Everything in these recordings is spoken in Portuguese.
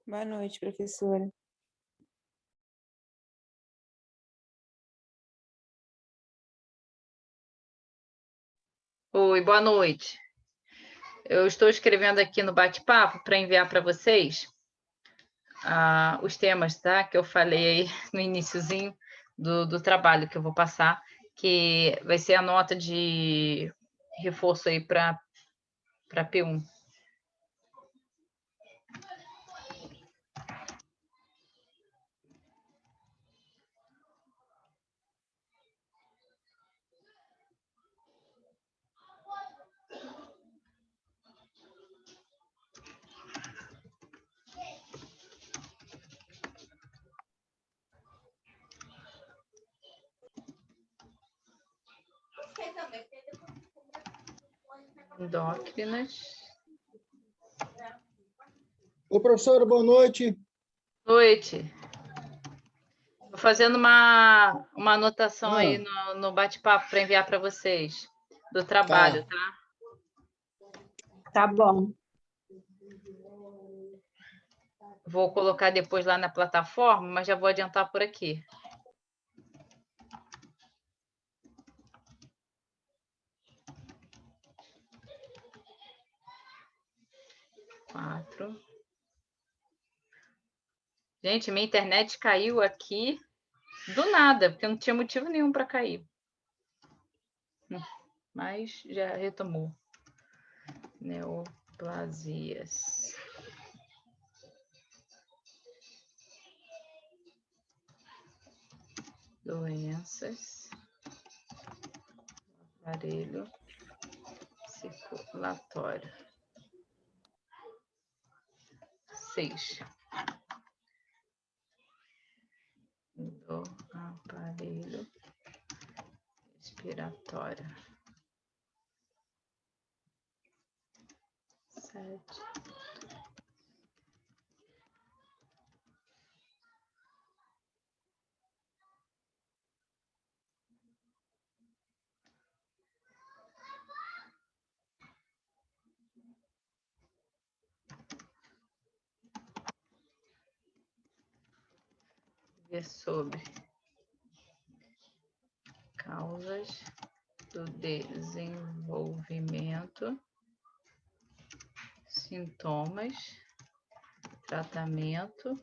Boa noite, professora. Oi, boa noite. Eu estou escrevendo aqui no bate-papo para enviar para vocês os temas, tá? Que eu falei aí no iniciozinho do trabalho que eu vou passar, que vai ser a nota de reforço aí para P1. Endócrinas. Ô, professora, boa noite. Noite. Estou fazendo uma anotação aí no bate-papo para enviar para vocês do trabalho, tá? Tá bom. Vou colocar depois lá na plataforma, mas já vou adiantar por aqui. Quatro. Gente, minha internet caiu aqui do nada, porque não tinha motivo nenhum para cair. Mas já retomou. Neoplasias. Doenças. Aparelho circulatório. 6. Do aparelho respiratório. 7. Ver sobre causas do desenvolvimento, sintomas, tratamento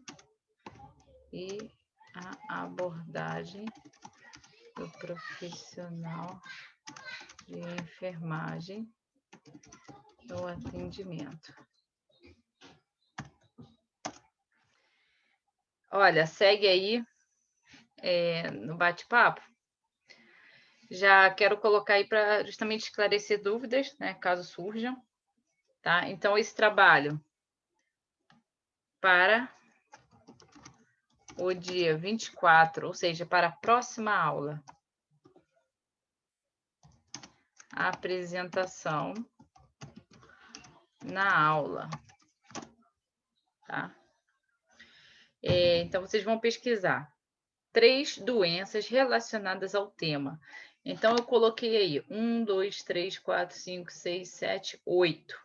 e a abordagem do profissional de enfermagem no atendimento. Olha, segue aí no bate-papo. Já quero colocar aí para justamente esclarecer dúvidas, né, caso surjam, tá? Então, esse trabalho para o dia 24, ou seja, para a próxima aula. A apresentação na aula, tá? Então, vocês vão pesquisar 3 doenças relacionadas ao tema. Então, eu coloquei aí 1, 2, 3, 4, 5, 6, 7, 8.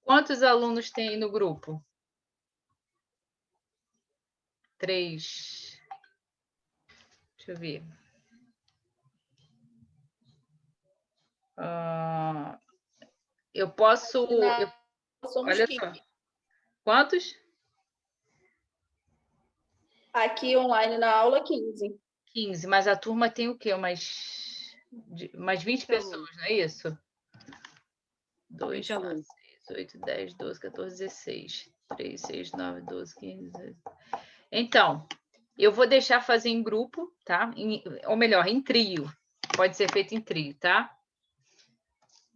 Quantos alunos tem aí no grupo? 3. Deixa eu ver. Eu posso... Olha só. Quantos? Aqui online na aula, 15. 15, mas a turma tem o quê? Umas 20 pessoas, não é isso? 2, 4, 6, 8, 10, 12, 14, 16. 3, 6, 9, 12, 15, 16. Então, eu vou deixar fazer em grupo, tá? Ou melhor, em trio. Pode ser feito em trio, tá?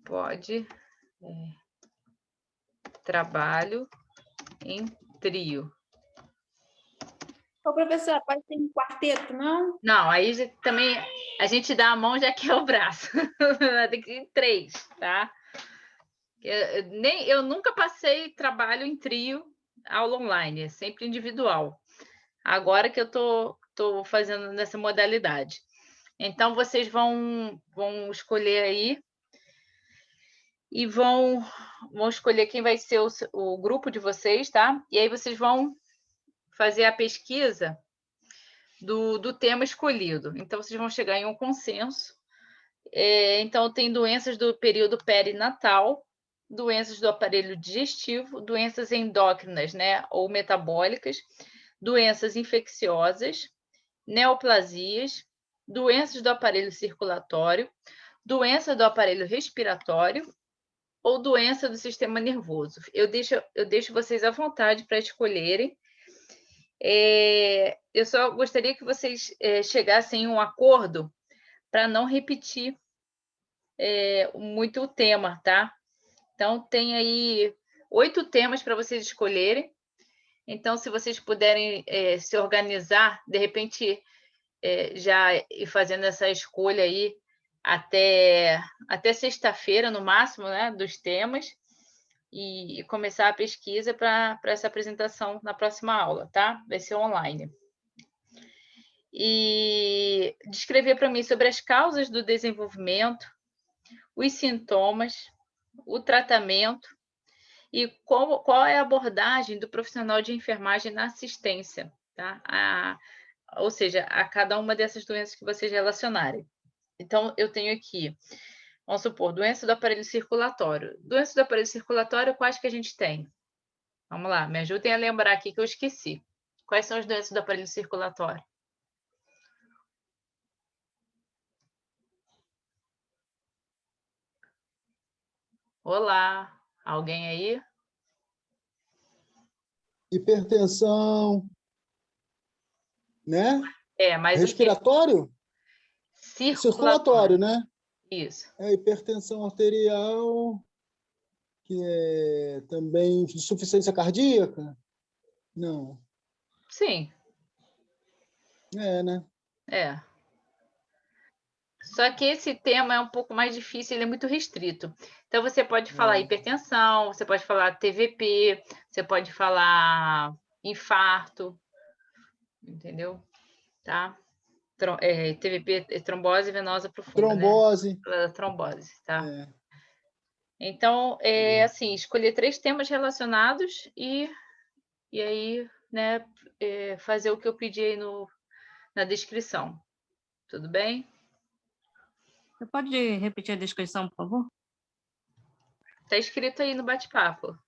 Pode. Trabalho em trio. Ô, professora, pode ser em quarteto, não? Não, aí também a gente dá a mão, já que é o braço. Tem que ir em 3, tá? Eu nunca passei trabalho em trio, aula online, é sempre individual. Agora que eu tô fazendo nessa modalidade. Então, vocês vão escolher aí e vão escolher quem vai ser o grupo de vocês, tá? E aí vocês vão fazer a pesquisa do tema escolhido. Então, vocês vão chegar em um consenso. Então, tem doenças do período perinatal, doenças do aparelho digestivo, doenças endócrinas, né, ou metabólicas, doenças infecciosas, neoplasias, doenças do aparelho circulatório, doença do aparelho respiratório ou doença do sistema nervoso. Eu deixo vocês à vontade para escolherem. Eu só gostaria que vocês chegassem em um acordo para não repetir muito o tema, tá? Então, tem aí 8 temas para vocês escolherem. Então, se vocês puderem se organizar, de repente, já ir fazendo essa escolha aí até sexta-feira, no máximo, né, dos temas, e começar a pesquisa para essa apresentação na próxima aula, tá? Vai ser online. E descrever para mim sobre as causas do desenvolvimento, os sintomas, o tratamento e qual é a abordagem do profissional de enfermagem na assistência, tá? Ou seja, a cada uma dessas doenças que vocês relacionarem. Então, eu tenho aqui, vamos supor, doença do aparelho circulatório. Doença do aparelho circulatório, quais que a gente tem? Vamos lá, me ajudem a lembrar aqui que eu esqueci. Quais são as doenças do aparelho circulatório? Olá, alguém aí? Hipertensão, né? Mas Respiratório? o quê? Circulatório, né? Isso. Hipertensão arterial, que é também insuficiência cardíaca? Não. Sim, Né? Só que esse tema é um pouco mais difícil, ele é muito restrito. Então, você pode falar hipertensão, você pode falar TVP, você pode falar infarto, entendeu? Tá? TVP é trombose venosa profunda, Trombose. né? Trombose, tá? É. Então, assim, escolher 3 temas relacionados e aí, né, fazer o que eu pedi aí na descrição. Tudo bem? Você pode repetir a descrição, por favor? Tá escrito aí no bate-papo.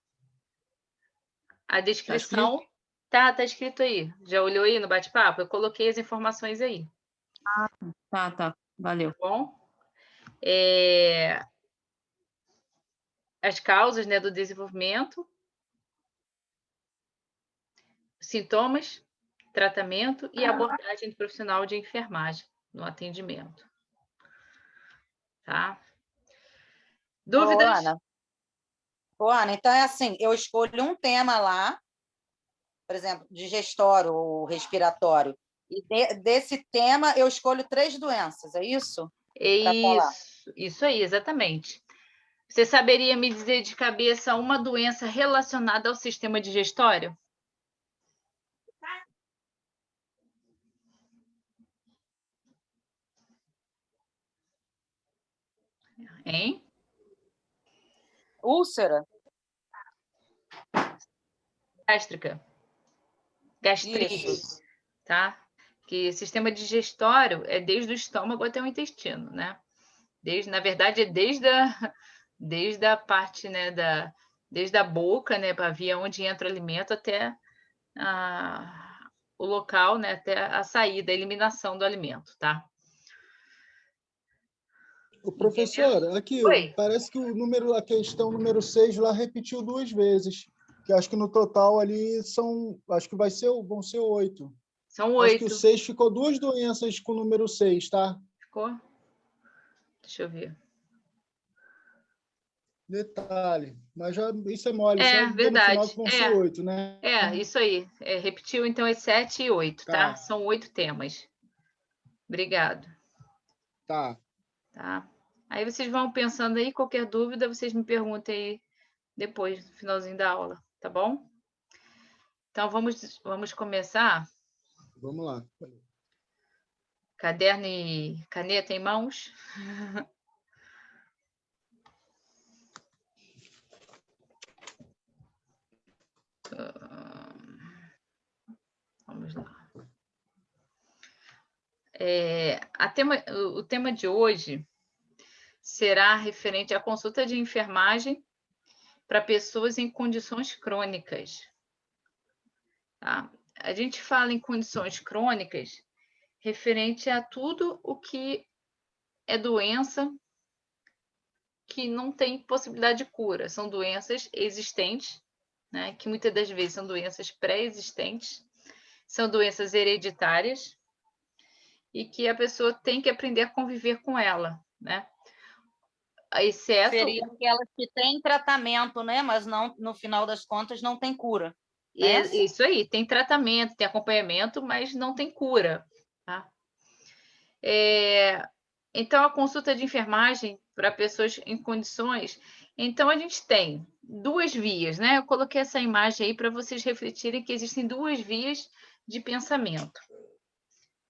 A Tá descrição escrito? tá escrito aí. Já olhou aí no bate-papo? Eu coloquei as informações aí. Tá. Valeu. Tá bom? As causas, né, do desenvolvimento, sintomas, tratamento e abordagem do profissional de enfermagem no atendimento. Tá? Dúvidas? Ô, Ana, então é assim, eu escolho um tema lá, por exemplo, digestório ou respiratório, e desse tema eu escolho 3 doenças, é isso? Isso aí, exatamente. Você saberia me dizer de cabeça uma doença relacionada ao sistema digestório? Hein? Úlcera? Gástrica. Gastrite, tá? Que sistema digestório é desde o estômago até o intestino, né? Na verdade, é desde a parte, né, desde a boca, né, para via onde entra o alimento até o local, né, até a saída, a eliminação do alimento, tá? O professor, aqui, Oi. parece que a questão número 6 lá repetiu 2 vezes. Que acho que no total ali acho que vão ser 8. São Acho que o 8. 6 ficou 2 doenças com o número 6, tá? Ficou? Deixa eu ver. Detalhe. Mas isso é mole, só ver no final que Verdade. vão ser 8, né? Isso aí. Repetiu, então, é 7 e 8, tá? São 8 temas. Obrigado. Tá. Tá? Aí vocês vão pensando aí, qualquer dúvida, vocês me perguntem aí depois, no finalzinho da aula, tá bom? Então, vamos começar. Vamos lá. Caderno e caneta em mãos. Vamos lá. O tema de hoje será referente à consulta de enfermagem para pessoas em condições crônicas. Tá? A gente fala em condições crônicas referente a tudo o que é doença que não tem possibilidade de cura. São doenças existentes, né, que muitas das vezes são doenças pré-existentes, são doenças hereditárias e que a pessoa tem que aprender a conviver com ela, né? Exceto... Seria aquelas que têm tratamento, né? Mas não, no final das contas não tem cura. Isso aí, tem tratamento, tem acompanhamento, mas não tem cura. Tá? Então, a consulta de enfermagem para pessoas em condições... Então, a gente tem duas vias, né? Eu coloquei essa imagem aí para vocês refletirem que existem duas vias de pensamento.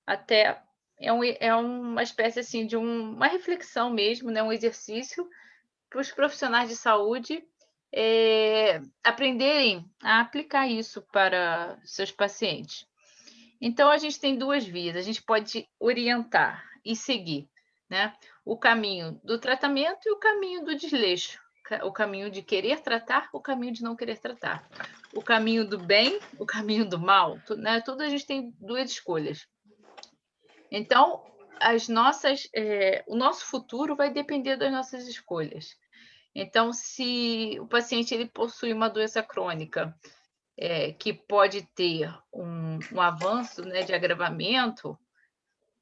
Até é uma espécie assim, de uma reflexão mesmo, né? Um exercício para os profissionais de saúde aprenderem a aplicar isso para seus pacientes. Então, a gente tem duas vias. A gente pode orientar e seguir, né? O caminho do tratamento e o caminho do desleixo. O caminho de querer tratar, o caminho de não querer tratar. O caminho do bem, o caminho do mal. Né? Tudo a gente tem duas escolhas. Então, o nosso futuro vai depender das nossas escolhas. Então, se o paciente ele possui uma doença crônica que pode ter um avanço, né, de agravamento,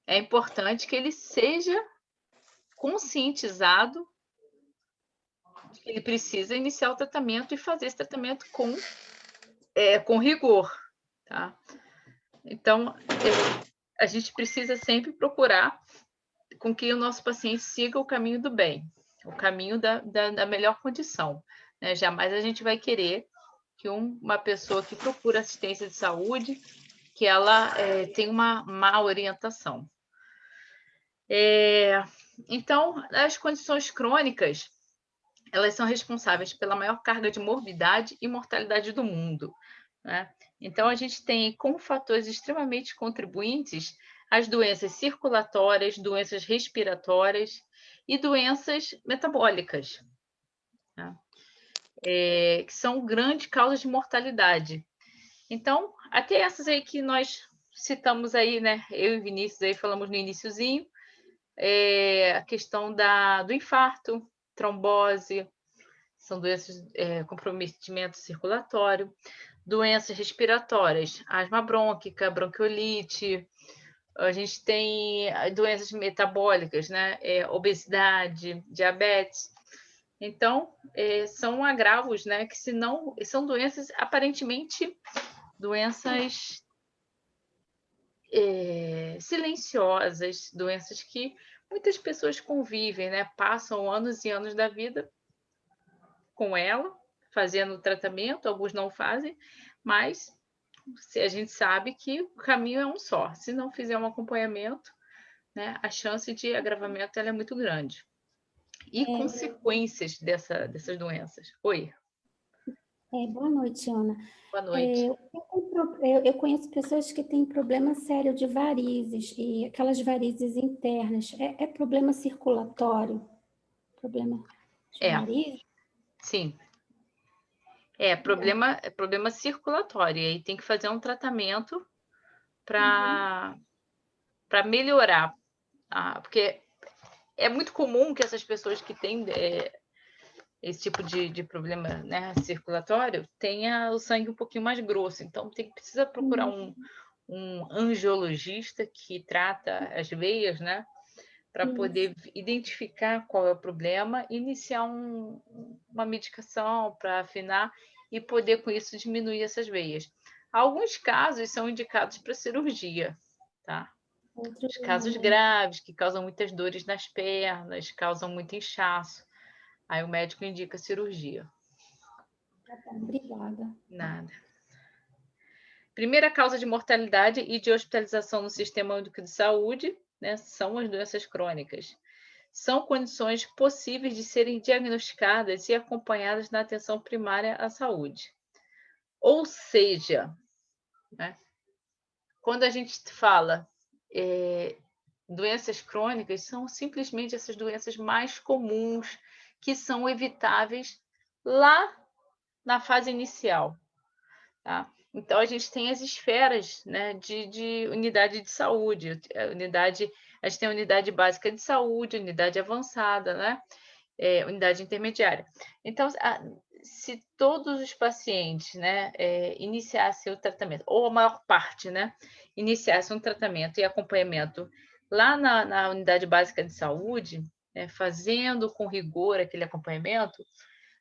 é importante que ele seja conscientizado de que ele precisa iniciar o tratamento e fazer esse tratamento com rigor. Tá? Então, a gente precisa sempre procurar com que o nosso paciente siga o caminho do bem, o caminho da melhor condição. Né? Jamais a gente vai querer que uma pessoa que procura assistência de saúde, que ela tenha uma má orientação. Então, as condições crônicas, elas são responsáveis pela maior carga de morbidade e mortalidade do mundo. Né? Então, a gente tem como fatores extremamente contribuintes as doenças circulatórias, doenças respiratórias e doenças metabólicas, né? Que são grandes causas de mortalidade. Então, até essas aí que nós citamos aí, né? Eu e Vinícius aí falamos no iniciozinho, a questão do infarto, trombose, são doenças comprometimento circulatório, doenças respiratórias, asma brônquica, bronquiolite, a gente tem doenças metabólicas, né? Obesidade, diabetes. Então, são agravos, né? Que se não são doenças aparentemente doenças silenciosas, doenças que muitas pessoas convivem, né? Passam anos e anos da vida com ela, fazendo tratamento, alguns não fazem, mas a gente sabe que o caminho é um só. Se não fizer um acompanhamento, né, a chance de agravamento ela é muito grande. E consequências dessas doenças. Oi. Boa noite, Ana. Boa noite. Eu conheço pessoas que têm problema sério de varizes, e aquelas varizes internas. É problema circulatório? Problema de varizes? Sim. Problema circulatório. E aí tem que fazer um tratamento para melhorar. Porque é muito comum que essas pessoas que têm esse tipo de problema, né, circulatório tenha o sangue um pouquinho mais grosso. Então, precisa procurar um angiologista que trata as veias, né, para poder identificar qual é o problema, iniciar uma medicação para afinar e poder, com isso, diminuir essas veias. Alguns casos são indicados para cirurgia, tá? Os casos graves, que causam muitas dores nas pernas, causam muito inchaço. Aí o médico indica cirurgia. Obrigada. Nada. Primeira causa de mortalidade e de hospitalização no Sistema Único de Saúde, né, são as doenças crônicas. São condições possíveis de serem diagnosticadas e acompanhadas na atenção primária à saúde. Ou seja, né, quando a gente fala doenças crônicas, são simplesmente essas doenças mais comuns que são evitáveis lá na fase inicial, tá? Então, a gente tem as esferas, né, de unidade de saúde. A gente tem a unidade básica de saúde, unidade avançada, né? Unidade intermediária. Então, se todos os pacientes, né, iniciassem o tratamento, ou a maior parte, né, iniciassem um tratamento e acompanhamento lá na unidade básica de saúde, né, fazendo com rigor aquele acompanhamento,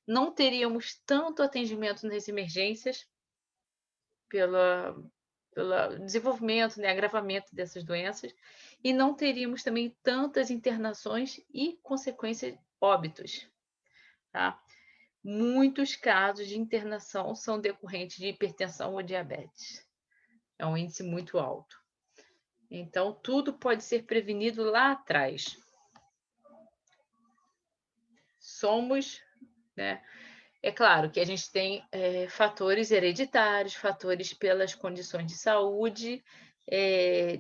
não teríamos tanto atendimento nas emergências pelo desenvolvimento, né, agravamento dessas doenças, e não teríamos também tantas internações e consequências óbitos, tá? Muitos casos de internação são decorrentes de hipertensão ou diabetes. É um índice muito alto. Então, tudo pode ser prevenido lá atrás. Né? É claro que a gente tem fatores hereditários, fatores pelas condições de saúde,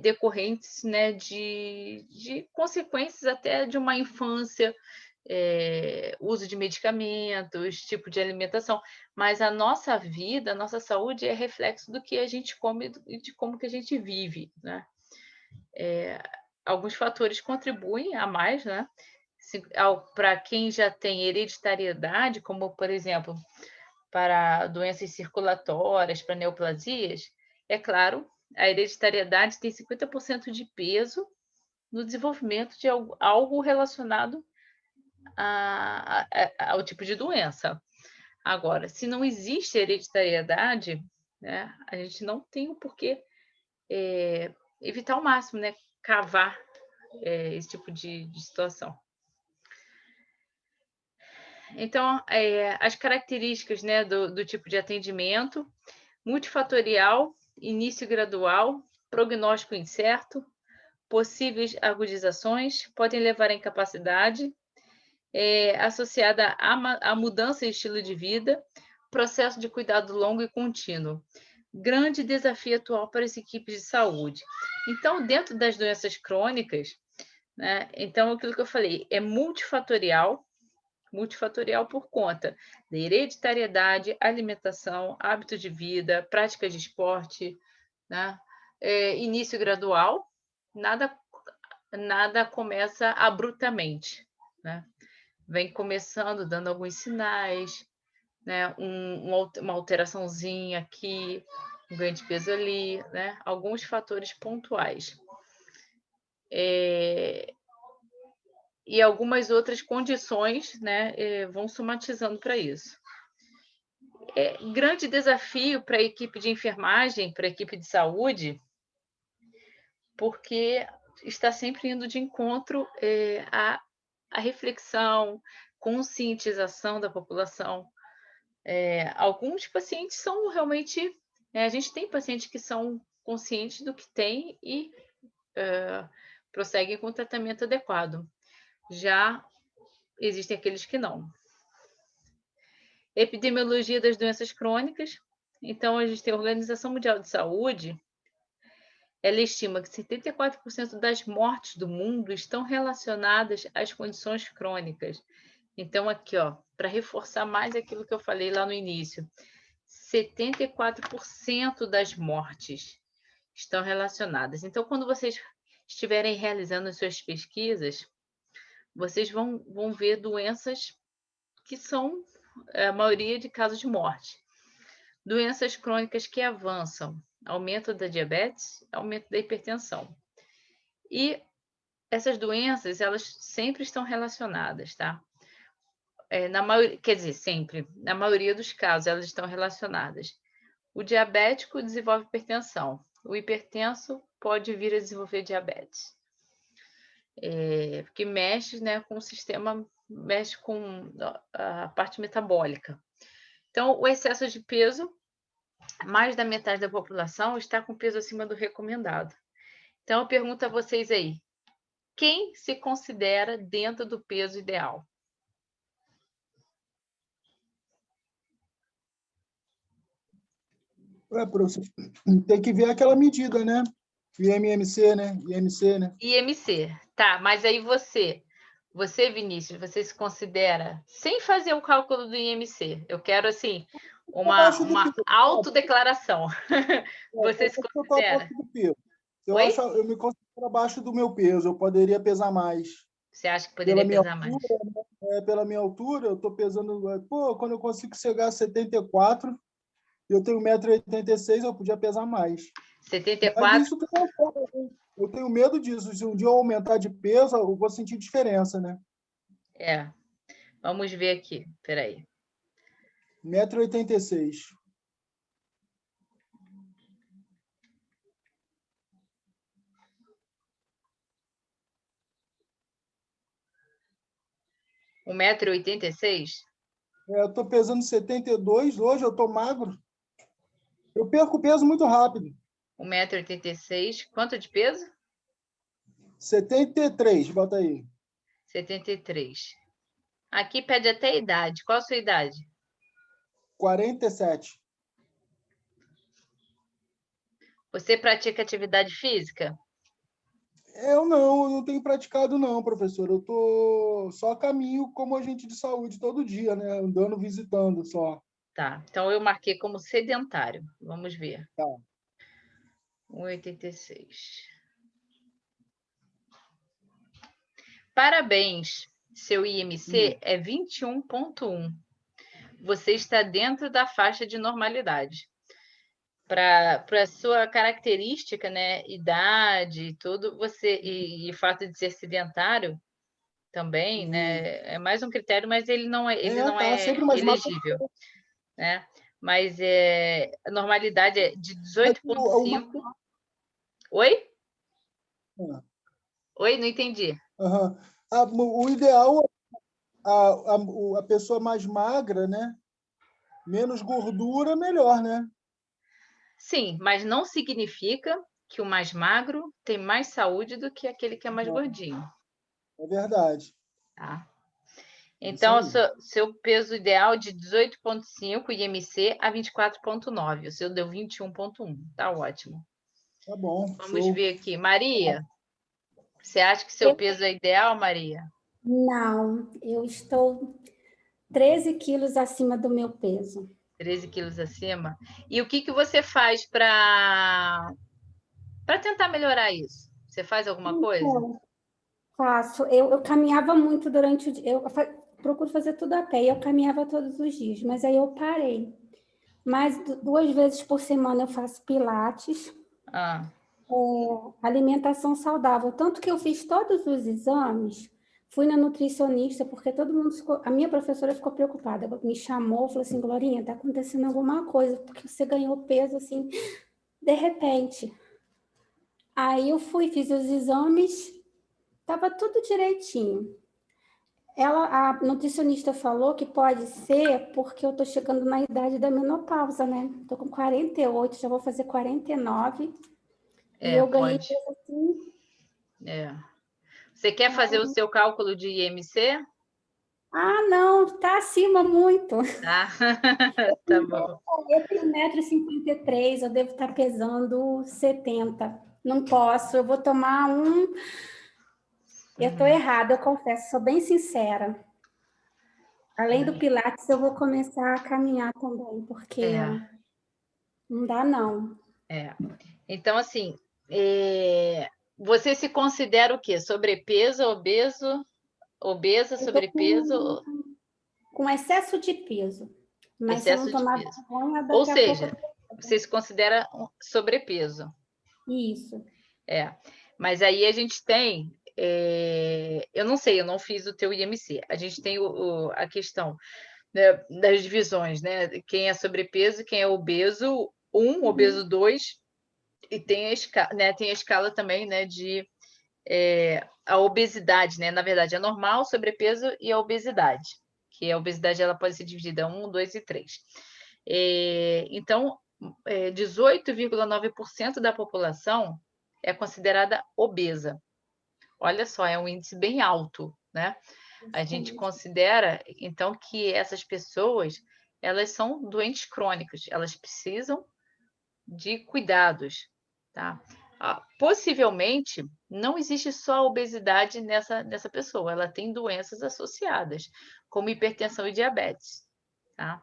decorrentes, né, de consequências até de uma infância, uso de medicamentos, tipo de alimentação, mas a nossa vida, a nossa saúde é reflexo do que a gente come e de como que a gente vive, né? Alguns fatores contribuem a mais, né? Para quem já tem hereditariedade, como, por exemplo, para doenças circulatórias, para neoplasias, é claro, a hereditariedade tem 50% de peso no desenvolvimento de algo relacionado ao tipo de doença. Agora, se não existe hereditariedade, né, a gente não tem o porquê evitar ao máximo, né, cavar esse tipo de situação. Então, as características, né, do tipo de atendimento: multifatorial, início gradual, prognóstico incerto, possíveis agudizações, podem levar à incapacidade, associada à mudança de estilo de vida, processo de cuidado longo e contínuo. Grande desafio atual para as equipes de saúde. Então, dentro das doenças crônicas, né, então, aquilo que eu falei, é multifatorial por conta da hereditariedade, alimentação, hábitos de vida, práticas de esporte, né? Início gradual, nada começa abruptamente, né? Vem começando, dando alguns sinais, né? Uma alteraçãozinha aqui, um ganho de peso ali, né? Alguns fatores pontuais. E algumas outras condições, né, vão somatizando para isso. Grande desafio para a equipe de enfermagem, para a equipe de saúde, porque está sempre indo de encontro à reflexão, conscientização da população. Alguns pacientes são realmente... a gente tem pacientes que são conscientes do que tem e prosseguem com o tratamento adequado. Já existem aqueles que não. Epidemiologia das doenças crônicas. Então, a gente tem a Organização Mundial de Saúde, ela estima que 74% das mortes do mundo estão relacionadas às condições crônicas. Então, aqui, para reforçar mais aquilo que eu falei lá no início, 74% das mortes estão relacionadas. Então, quando vocês estiverem realizando as suas pesquisas, vocês vão ver doenças que são a maioria de casos de morte. Doenças crônicas que avançam, aumento da diabetes, aumento da hipertensão. E essas doenças, elas sempre estão relacionadas, tá? Quer dizer, sempre, na maioria dos casos, elas estão relacionadas. O diabético desenvolve hipertensão. O hipertenso pode vir a desenvolver diabetes. Porque mexe, né, com o sistema, mexe com a parte metabólica. Então, o excesso de peso, mais da metade da população está com peso acima do recomendado. Então, eu pergunto a vocês aí, quem se considera dentro do peso ideal? Professor, tem que ver aquela medida, né? IMMC, né? IMC, né? IMC, tá, mas aí você, Vinícius, você se considera, sem fazer o cálculo do IMC, eu quero, assim, Abaixo do uma peso. autodeclaração. Você se Eu tô considera? abaixo do peso. Oi? Eu me considero abaixo do meu peso. Eu poderia pesar mais. Você acha que Pela poderia minha pesar mais? altura, pela minha altura, eu estou pesando. Pô, quando eu consigo chegar a 74, eu tenho 1,86 m, eu podia pesar mais. Mas 74? isso tudo eu tenho medo disso. Se um dia eu aumentar de peso, eu vou sentir diferença, né? É. Vamos ver aqui, peraí. 1,86 m. Um 1,86 m? Eu estou pesando 72 hoje, eu estou magro. Eu perco peso muito rápido. 1,86 m. Quanto de peso? 73, bota aí. 73. Aqui pede até a idade. Qual a sua idade? 47. Você pratica atividade física? Eu não tenho praticado não, professor. Eu tô só a caminho como agente de saúde todo dia, né? Andando, visitando só. Tá, então eu marquei como sedentário. Vamos ver. Tá. 1,86. Parabéns, seu IMC é 21,1. Você está dentro da faixa de normalidade. Para a sua característica, né, idade e tudo, e o fato de ser sedentário também, né, é mais um critério, mas ele não é sempre mais elegível, né? Mas a normalidade é de 18,5. Oi? Oi, não entendi. Uhum. O ideal a pessoa mais magra, né? Menos gordura, melhor, né? Sim, mas não significa que o mais magro tem mais saúde do que aquele que é mais gordinho. É verdade. Tá? Então, seu peso ideal de 18,5 IMC a 24,9. O seu deu 21,1. Tá ótimo. Tá bom. Vamos Show. ver aqui. Maria, você acha que seu peso é ideal, Maria? Não, eu estou 13 quilos acima do meu peso. 13 quilos acima. E o que você faz para tentar melhorar isso? Você faz alguma coisa? Faço. Eu caminhava muito durante o dia. Procuro fazer tudo a pé. Eu caminhava todos os dias, mas aí eu parei. Mas 2 vezes por semana eu faço pilates. Alimentação saudável. Tanto que eu fiz todos os exames, fui na nutricionista, porque todo mundo a minha professora ficou preocupada. Ela me chamou, falou assim: Glorinha, tá acontecendo alguma coisa, porque você ganhou peso assim, de repente. Aí eu fui, fiz os exames, estava tudo direitinho. A nutricionista falou que pode ser porque eu tô chegando na idade da menopausa, né? Tô com 48, já vou fazer 49. E eu ganhei Pode. peso assim. Você quer fazer o seu cálculo de IMC? Ah, não, tá acima muito. Tá, tá bom. Eu tenho 1,53 m, eu devo estar pesando 70. Não posso, eu vou tomar um. Eu estou errada, eu confesso, sou bem sincera. Além do Pilates, eu vou começar a caminhar também, porque não dá, não. Então, assim, você se considera o quê? Sobrepeso, obesa, sobrepeso? Com excesso de peso. Mas se eu não tomar vergonha, Ou daqui a seja, pouco... você se considera sobrepeso. Isso. Mas aí a gente tem... eu não sei, eu não fiz o teu IMC. A gente tem a questão, né, das divisões, né? Quem é sobrepeso, quem é obeso 1, obeso 2, e tem a escala também, né, de a obesidade, né? Na verdade, é normal, sobrepeso e a obesidade, que a obesidade ela pode ser dividida em 1, 2 e 3. Então, 18,9% da população é considerada obesa. Olha só, é um índice bem alto, né? A gente considera, então, que essas pessoas, elas são doentes crônicos, elas precisam de cuidados, tá? Possivelmente, não existe só a obesidade nessa pessoa, ela tem doenças associadas, como hipertensão e diabetes, tá?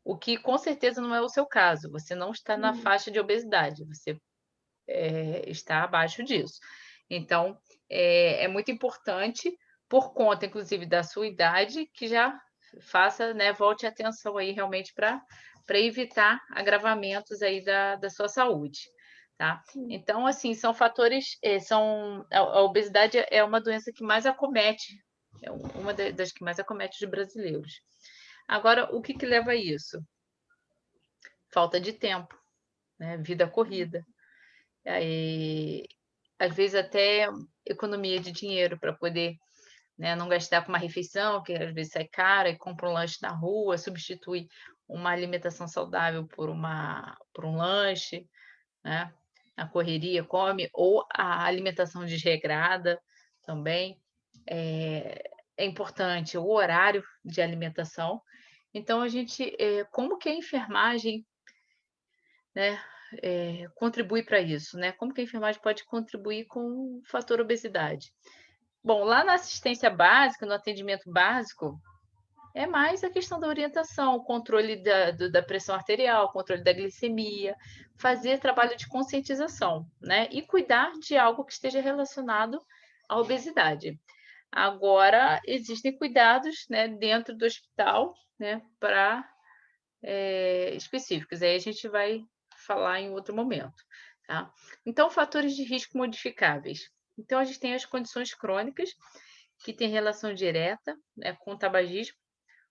O que com certeza não é o seu caso, você não está na faixa de obesidade, você está abaixo disso. Então, é muito importante, por conta, inclusive, da sua idade, que já faça, né, volte a atenção aí realmente para evitar agravamentos aí da sua saúde, tá? Então, assim, são fatores, a obesidade é uma doença que mais acomete, é uma das que mais acomete os brasileiros. Agora, o que leva a isso? Falta de tempo, né? Vida corrida. Aí, às vezes até economia de dinheiro para poder, né, não gastar com uma refeição, que às vezes sai cara, e compra um lanche na rua, substitui uma alimentação saudável por um lanche, né? A correria come, ou a alimentação desregrada também. É importante o horário de alimentação. Então, a gente, como que a enfermagem, né, contribui para isso, né? Como que a enfermagem pode contribuir com o fator obesidade? Bom, lá na assistência básica, no atendimento básico, é mais a questão da orientação, o controle da pressão arterial, controle da glicemia, fazer trabalho de conscientização, né? E cuidar de algo que esteja relacionado à obesidade. Agora, existem cuidados, né, dentro do hospital, né, para específicos. Aí a gente vai falar em outro momento, tá? Então, fatores de risco modificáveis. Então, a gente tem as condições crônicas, que têm relação direta, né, com o tabagismo,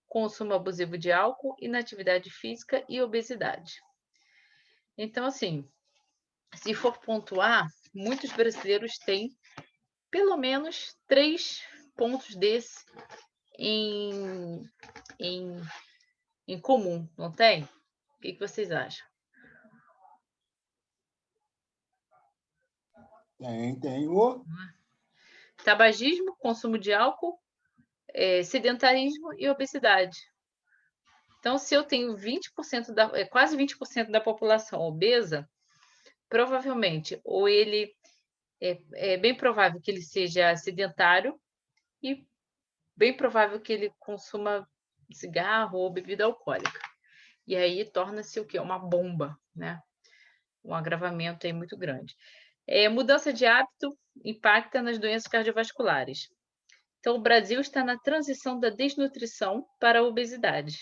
consumo abusivo de álcool, inatividade física e obesidade. Então, assim, se for pontuar, muitos brasileiros têm pelo menos 3 pontos desse em comum, não tem? O que vocês acham? Tem. Tabagismo, consumo de álcool, sedentarismo e obesidade. Então, se eu tenho 20% quase 20% da população obesa, provavelmente, ou ele é bem provável que ele seja sedentário e bem provável que ele consuma cigarro ou bebida alcoólica. E aí torna-se o quê? Uma bomba, né? Um agravamento aí muito grande. Mudança de hábito impacta nas doenças cardiovasculares. Então, o Brasil está na transição da desnutrição para a obesidade.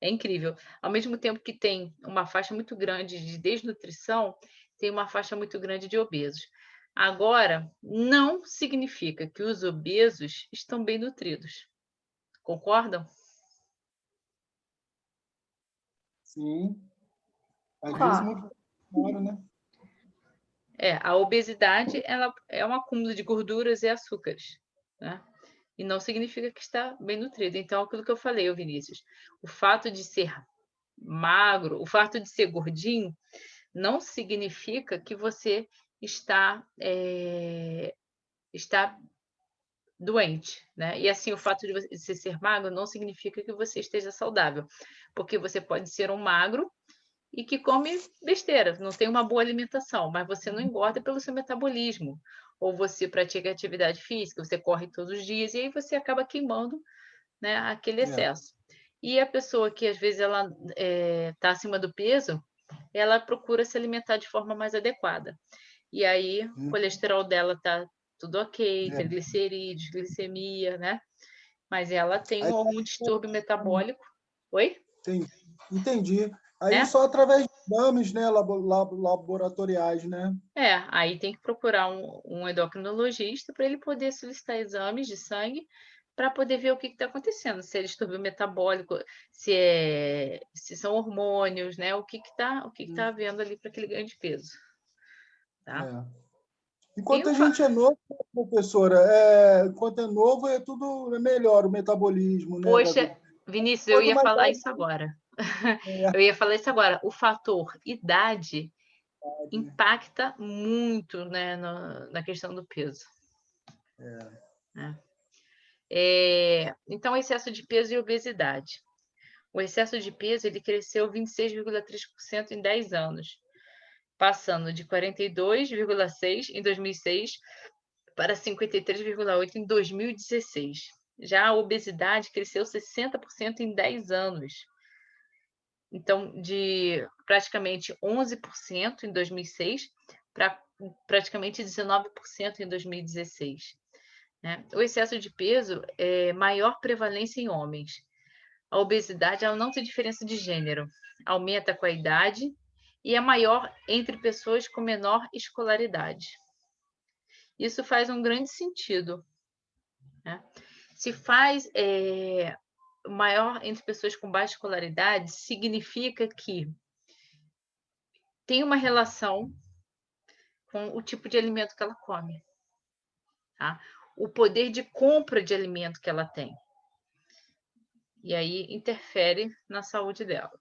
É incrível. Ao mesmo tempo que tem uma faixa muito grande de desnutrição, tem uma faixa muito grande de obesos. Agora, não significa que os obesos estão bem nutridos. Concordam? Sim. Às vezes muito claro, né? A obesidade ela é um acúmulo de gorduras e açúcares, né? E não significa que está bem nutrido. Então, aquilo que eu falei, Vinícius, o fato de ser magro, o fato de ser gordinho, não significa que você está doente, né? E assim, o fato de você ser magro não significa que você esteja saudável, porque você pode ser um magro e que come besteira, não tem uma boa alimentação, mas você não engorda pelo seu metabolismo, ou você pratica atividade física, você corre todos os dias e aí você acaba queimando, né, aquele excesso. E a pessoa que às vezes ela está acima do peso, ela procura se alimentar de forma mais adequada. E aí o colesterol dela está tudo ok, triglicerídeos, glicemia, né? Mas ela tem algum distúrbio metabólico. Oi? Entendi. Aí Né? só através de exames, né, laboratoriais, né? Aí tem que procurar um endocrinologista para ele poder solicitar exames de sangue para poder ver o que está acontecendo, se é distúrbio metabólico, se são hormônios, né? O que está havendo ali para aquele ganho de peso. Tá? Enquanto a gente é novo, professora, enquanto é novo, tudo melhor, o metabolismo, né? Poxa, Vinícius, eu ia falar isso agora. Eu ia falar isso agora. O fator idade impacta muito, né, na questão do peso. Então, excesso de peso e obesidade. O excesso de peso ele cresceu 26,3% em 10 anos. passando de 42,6 em 2006 para 53,8 em 2016. Já a obesidade cresceu 60% em 10 anos. Então, de praticamente 11% em 2006 para praticamente 19% em 2016. Né? O excesso de peso é maior prevalência em homens. A obesidade ela não tem diferença de gênero, aumenta com a idade e é maior entre pessoas com menor escolaridade. Isso faz um grande sentido. Né? Se faz maior entre pessoas com baixa escolaridade, significa que tem uma relação com o tipo de alimento que ela come. Tá? O poder de compra de alimento que ela tem. E aí interfere na saúde dela.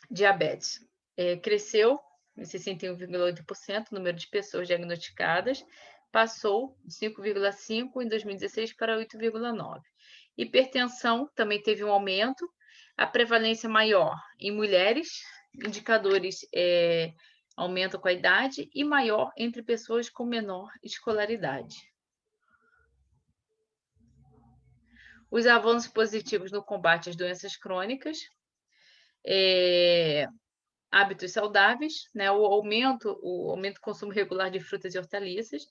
Diabetes. Cresceu em 61,8% o número de pessoas diagnosticadas, passou de 5,5% em 2016 para 8,9%. Hipertensão também teve um aumento, a prevalência maior em mulheres, indicadores aumentam com a idade, e maior entre pessoas com menor escolaridade. Os avanços positivos no combate às doenças crônicas, hábitos saudáveis, né? o aumento do consumo regular de frutas e hortaliças,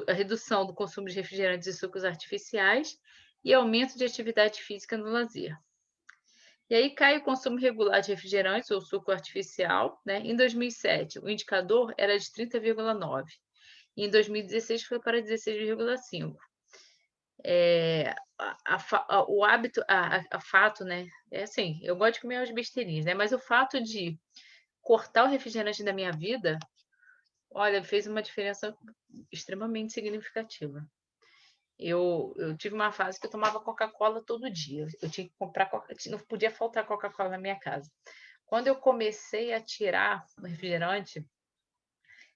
a redução do consumo de refrigerantes e sucos artificiais e aumento de atividade física no lazer. E aí cai o consumo regular de refrigerantes ou suco artificial. Né? Em 2007, o indicador era de 30,9. E em 2016 foi para 16,5. O hábito, fato, né? Assim, eu gosto de comer as besteirinhas, né? Mas o fato de cortar o refrigerante da minha vida, olha, fez uma diferença extremamente significativa. Eu tive uma fase que eu tomava Coca-Cola todo dia. Eu tinha que comprar não podia faltar Coca-Cola na minha casa. Quando eu comecei a tirar o refrigerante,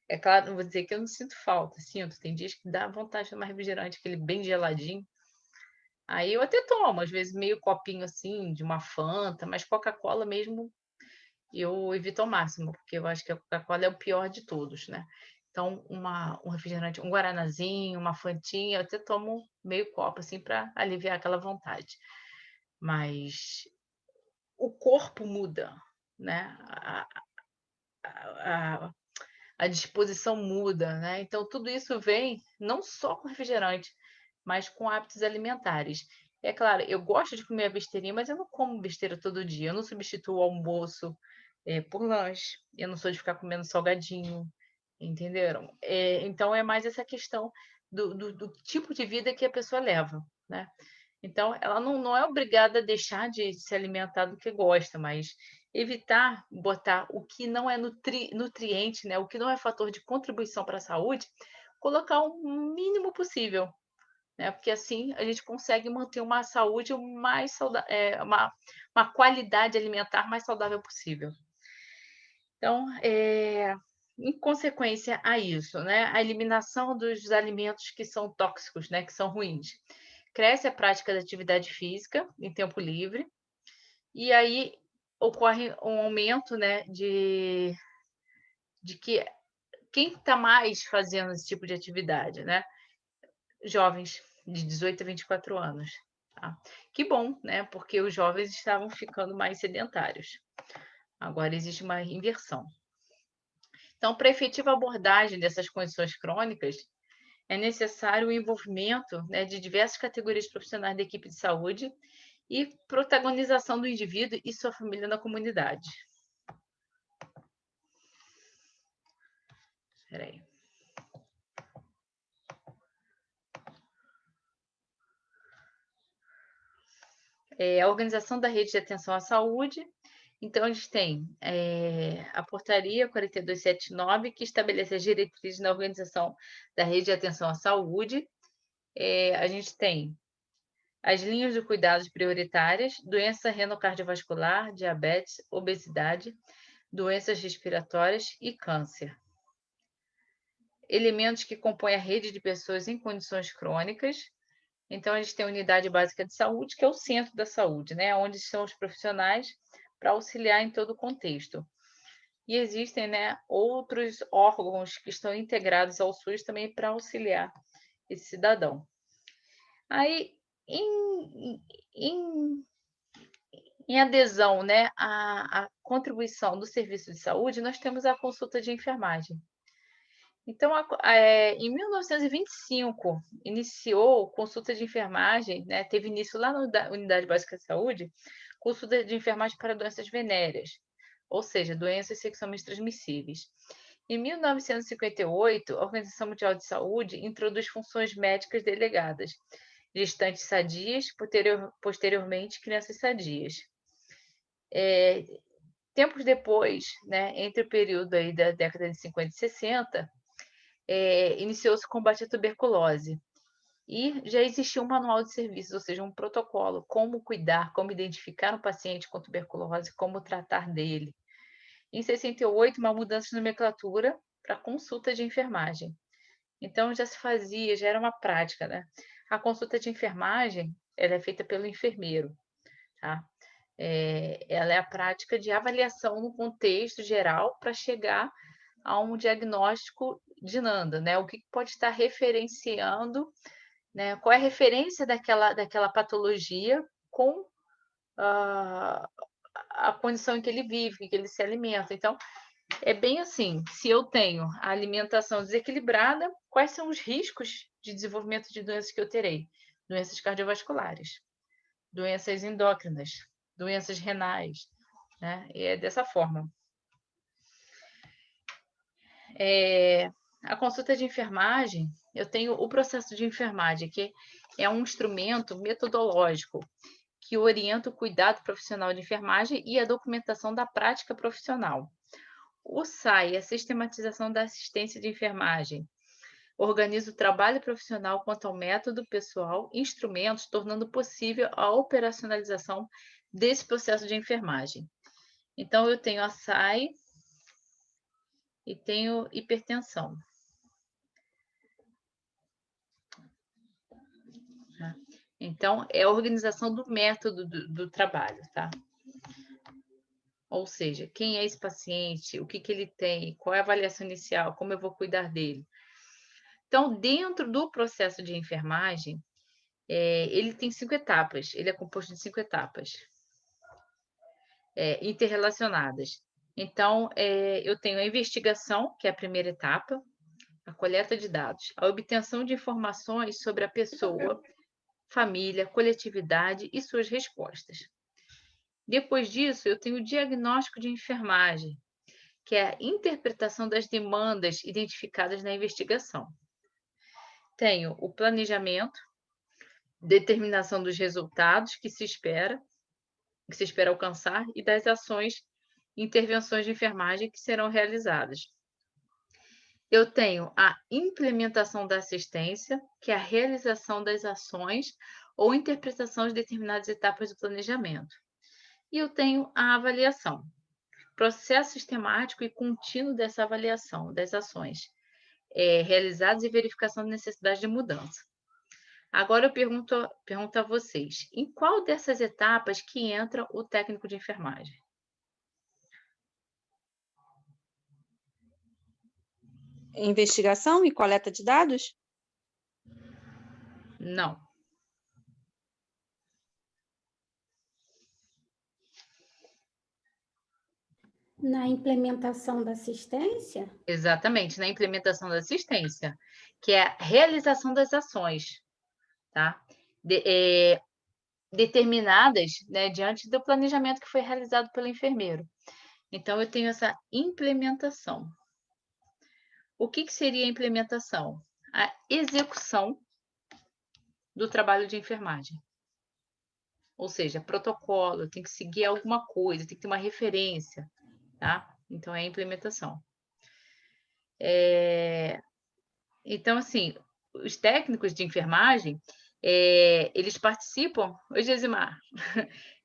é claro, não vou dizer que eu não sinto falta, sinto. Tem dias que dá vontade de tomar refrigerante, aquele bem geladinho. Aí eu até tomo, às vezes meio copinho assim, de uma Fanta, mas Coca-Cola mesmo eu evito ao máximo, porque eu acho que a Coca-Cola é o pior de todos, né? Então, um refrigerante, um guaranazinho, uma Fantinha, eu até tomo meio copo assim para aliviar aquela vontade. Mas o corpo muda, né? A disposição muda, né? Então, tudo isso vem não só com refrigerante, mas com hábitos alimentares. É claro, eu gosto de comer a besteirinha, mas eu não como besteira todo dia. Eu não substituo o almoço por lanche. Eu não sou de ficar comendo salgadinho, entenderam? Então, é mais essa questão do tipo de vida que a pessoa leva, né? Então, ela não é obrigada a deixar de se alimentar do que gosta, mas evitar botar o que não é nutriente, né? O que não é fator de contribuição para a saúde, colocar o mínimo possível, né? Porque assim a gente consegue manter uma saúde mais saudável, uma qualidade alimentar mais saudável possível. Então, em consequência a isso, né? A eliminação dos alimentos que são tóxicos, né? Que são ruins. Cresce a prática da atividade física em tempo livre, e aí ocorre um aumento, né, de que quem está mais fazendo esse tipo de atividade, né? Jovens de 18 a 24 anos. Tá? Que bom, né? Porque os jovens estavam ficando mais sedentários. Agora existe uma inversão. Então, para efetiva abordagem dessas condições crônicas, é necessário o envolvimento, né, de diversas categorias profissionais da equipe de saúde e protagonização do indivíduo e sua família na comunidade. Espera aí. A organização da rede de atenção à saúde. Então, a gente tem a portaria 4279, que estabelece as diretrizes na organização da rede de atenção à saúde. A gente tem as linhas de cuidados prioritárias, doença renocardiovascular, diabetes, obesidade, doenças respiratórias e câncer. Elementos que compõem a rede de pessoas em condições crônicas. Então, a gente tem a unidade básica de saúde, que é o centro da saúde, né? Onde estão os profissionais para auxiliar em todo o contexto. E existem, né, outros órgãos que estão integrados ao SUS também para auxiliar esse cidadão. Aí, em adesão, né, à contribuição do serviço de saúde, nós temos a consulta de enfermagem. Então, em 1925, iniciou consulta de enfermagem, né, teve início lá na Unidade Básica de Saúde, consulta de enfermagem para doenças venéreas, ou seja, doenças sexualmente transmissíveis. Em 1958, a Organização Mundial de Saúde introduz funções médicas delegadas, gestantes sadias, posteriormente crianças sadias. Tempos depois, né, entre o período aí da década de 50 e 60, iniciou-se o combate à tuberculose. E já existia um manual de serviços, ou seja, um protocolo, como cuidar, como identificar um paciente com tuberculose, como tratar dele. Em 68, uma mudança de nomenclatura para consulta de enfermagem. Então, já se fazia, já era uma prática, né? A consulta de enfermagem, ela é feita pelo enfermeiro, tá? Ela é a prática de avaliação no contexto geral para chegar a um diagnóstico de NANDA, né? O que pode estar referenciando, né? Qual é a referência daquela patologia com a condição em que ele vive, em que ele se alimenta. Então, é bem assim, se eu tenho a alimentação desequilibrada, quais são os riscos de desenvolvimento de doenças que eu terei? Doenças cardiovasculares, doenças endócrinas, doenças renais, né? E é dessa forma. A consulta de enfermagem, eu tenho o processo de enfermagem, que é um instrumento metodológico que orienta o cuidado profissional de enfermagem e a documentação da prática profissional. O SAI, a sistematização da assistência de enfermagem, organiza o trabalho profissional quanto ao método pessoal, instrumentos, tornando possível a operacionalização desse processo de enfermagem. Então, eu tenho a SAI e tenho hipertensão. Então, é a organização do método do trabalho, tá? Ou seja, quem é esse paciente, o que ele tem, qual é a avaliação inicial, como eu vou cuidar dele. Então, dentro do processo de enfermagem, ele tem 5 etapas, ele é composto de 5 etapas interrelacionadas. Então, eu tenho a investigação, que é a primeira etapa, a coleta de dados, a obtenção de informações sobre a pessoa, família, coletividade e suas respostas. Depois disso, eu tenho o diagnóstico de enfermagem, que é a interpretação das demandas identificadas na investigação. Tenho o planejamento, determinação dos resultados que se espera alcançar e das ações e intervenções de enfermagem que serão realizadas. Eu tenho a implementação da assistência, que é a realização das ações ou interpretação de determinadas etapas do planejamento. E eu tenho a avaliação, processo sistemático e contínuo dessa avaliação das ações realizadas e verificação da necessidade de mudança. Agora eu pergunto a vocês, em qual dessas etapas que entra o técnico de enfermagem? Investigação e coleta de dados? Não. Na implementação da assistência? Exatamente, na implementação da assistência, que é a realização das ações, tá? Determinadas, né, diante do planejamento que foi realizado pelo enfermeiro. Então, eu tenho essa implementação. O que seria a implementação? A execução do trabalho de enfermagem. Ou seja, protocolo, tem que seguir alguma coisa, tem que ter uma referência, tá? Então, é a implementação. Então, assim, os técnicos de enfermagem, eles participam, oi, Gesimar,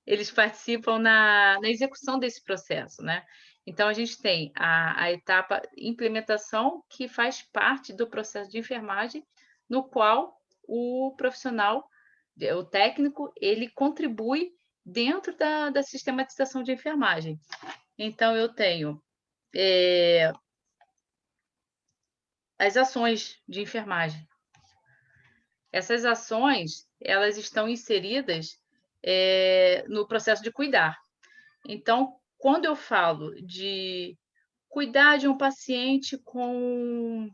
eles participam na execução desse processo, né? Então, a gente tem a etapa implementação, que faz parte do processo de enfermagem, no qual o profissional, o técnico, ele contribui dentro da sistematização de enfermagem. Então, eu tenho as ações de enfermagem. Essas ações, elas estão inseridas no processo de cuidar. Então, quando eu falo de cuidar de um paciente com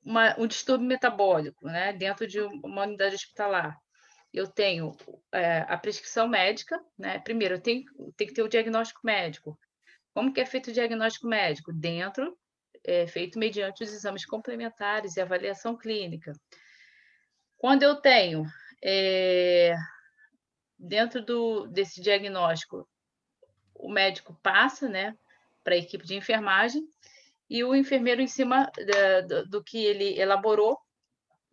um distúrbio metabólico, né, dentro de uma unidade hospitalar, eu tenho a prescrição médica, né? Primeiro, eu tenho que ter o diagnóstico médico. Como que é feito o diagnóstico médico? Feito mediante os exames complementares e avaliação clínica. Quando eu tenho, dentro desse diagnóstico, o médico passa, né, para a equipe de enfermagem, e o enfermeiro, em cima do que ele elaborou,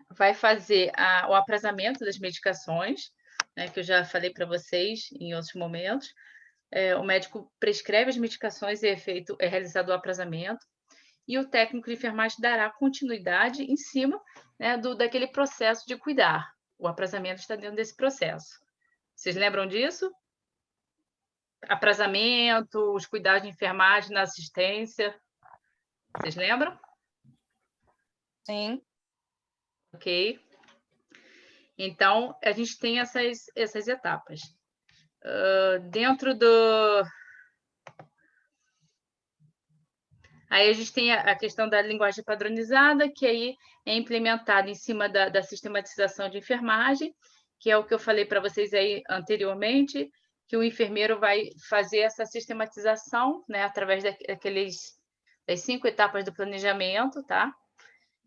vai fazer o aprazamento das medicações, né, que eu já falei para vocês em outros momentos. O médico prescreve as medicações e é realizado o aprazamento, e o técnico de enfermagem dará continuidade em cima, né, daquele processo de cuidar. O aprazamento está dentro desse processo. Vocês lembram disso? Aprazamento, os cuidados de enfermagem na assistência. Vocês lembram? Sim. Ok. Então, a gente tem essas etapas. Aí a gente tem a questão da linguagem padronizada, que aí é implementada em cima da sistematização de enfermagem, que é o que eu falei para vocês aí anteriormente, que o enfermeiro vai fazer essa sistematização, né, através das 5 etapas do planejamento, tá?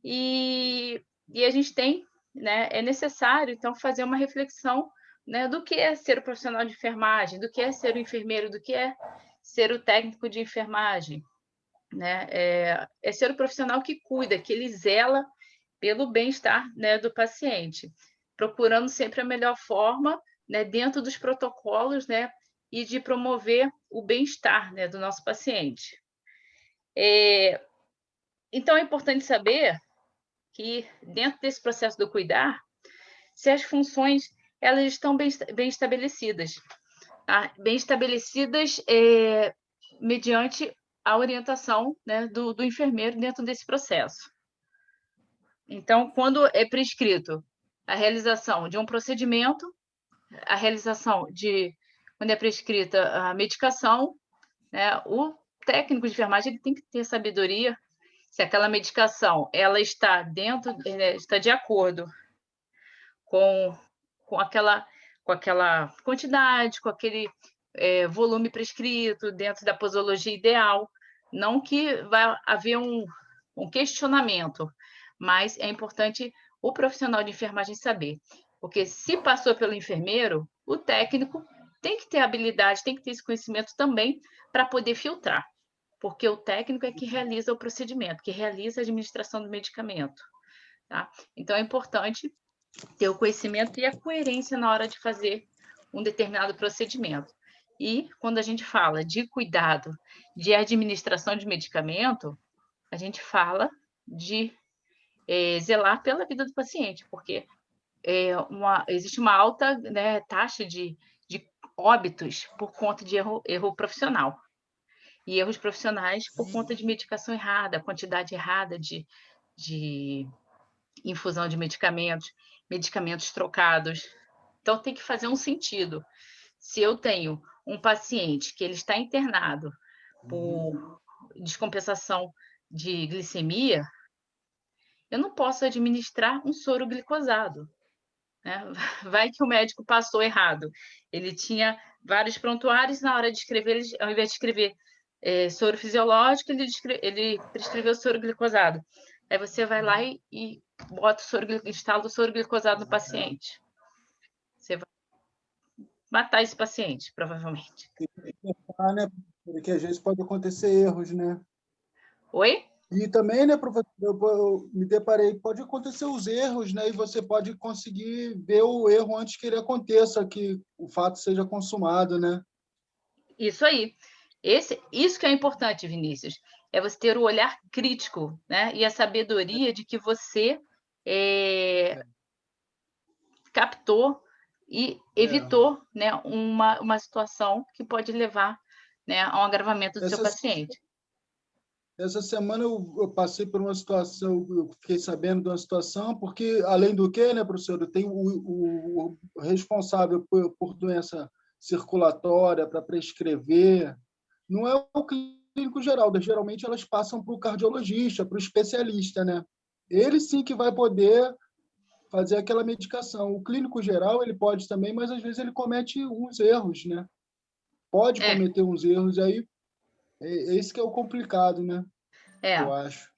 E a gente tem, né, é necessário, então, fazer uma reflexão, né, do que é ser o profissional de enfermagem, do que é ser o enfermeiro, do que é ser o técnico de enfermagem, né? É ser o profissional que cuida, que ele zela pelo bem-estar, né, do paciente, procurando sempre a melhor forma, né, dentro dos protocolos, né, e de promover o bem-estar, né, do nosso paciente. Então, é importante saber que, dentro desse processo do cuidar, se as funções elas estão bem estabelecidas, tá? Bem estabelecidas mediante a orientação, né, do enfermeiro dentro desse processo. Então, quando é prescrito a realização de um procedimento, a realização quando é prescrita a medicação, né, o técnico de enfermagem ele tem que ter sabedoria se aquela medicação ela está está de acordo com aquela quantidade, com aquele volume prescrito, dentro da posologia ideal. Não que vai haver um questionamento, mas é importante o profissional de enfermagem saber. Porque se passou pelo enfermeiro, o técnico tem que ter habilidade, tem que ter esse conhecimento também para poder filtrar. Porque o técnico é que realiza o procedimento, que realiza a administração do medicamento. Tá? Então, é importante ter o conhecimento e a coerência na hora de fazer um determinado procedimento. E, quando a gente fala de cuidado, de administração de medicamento, a gente fala de zelar pela vida do paciente, porque existe uma alta, né, taxa de óbitos por conta de erro profissional. E erros profissionais por conta de medicação errada, quantidade errada de infusão de medicamentos trocados. Então, tem que fazer um sentido. Se eu tenho um paciente que ele está internado por descompensação de glicemia, eu não posso administrar um soro glicosado, né? Vai que o médico passou errado. Ele tinha vários prontuários, na hora de escrever, ao invés de escrever soro fisiológico, ele prescreveu soro glicosado. Aí você vai lá e bota instala o soro glicosado no paciente. Você vai matar esse paciente, provavelmente. Né? Porque às vezes pode acontecer erros, né? Oi? E também, né, professor, eu me deparei, pode acontecer os erros, né? E você pode conseguir ver o erro antes que ele aconteça, que o fato seja consumado, né? Isso aí. Isso que é importante, Vinícius, é você ter o olhar crítico, né? E a sabedoria de que você captou e evitou, né, uma situação que pode levar, né, a um agravamento do seu paciente. Essa semana eu passei por uma situação, eu fiquei sabendo de uma situação, porque, além do que, né, professor, tem o responsável por doença circulatória para prescrever, não é o clínico geral, geralmente elas passam para o cardiologista, para o especialista, né? Ele sim que vai poder fazer aquela medicação. O clínico geral, ele pode também, mas às vezes ele comete uns erros, né? Pode cometer uns erros, aí esse que é o complicado, né? Eu acho.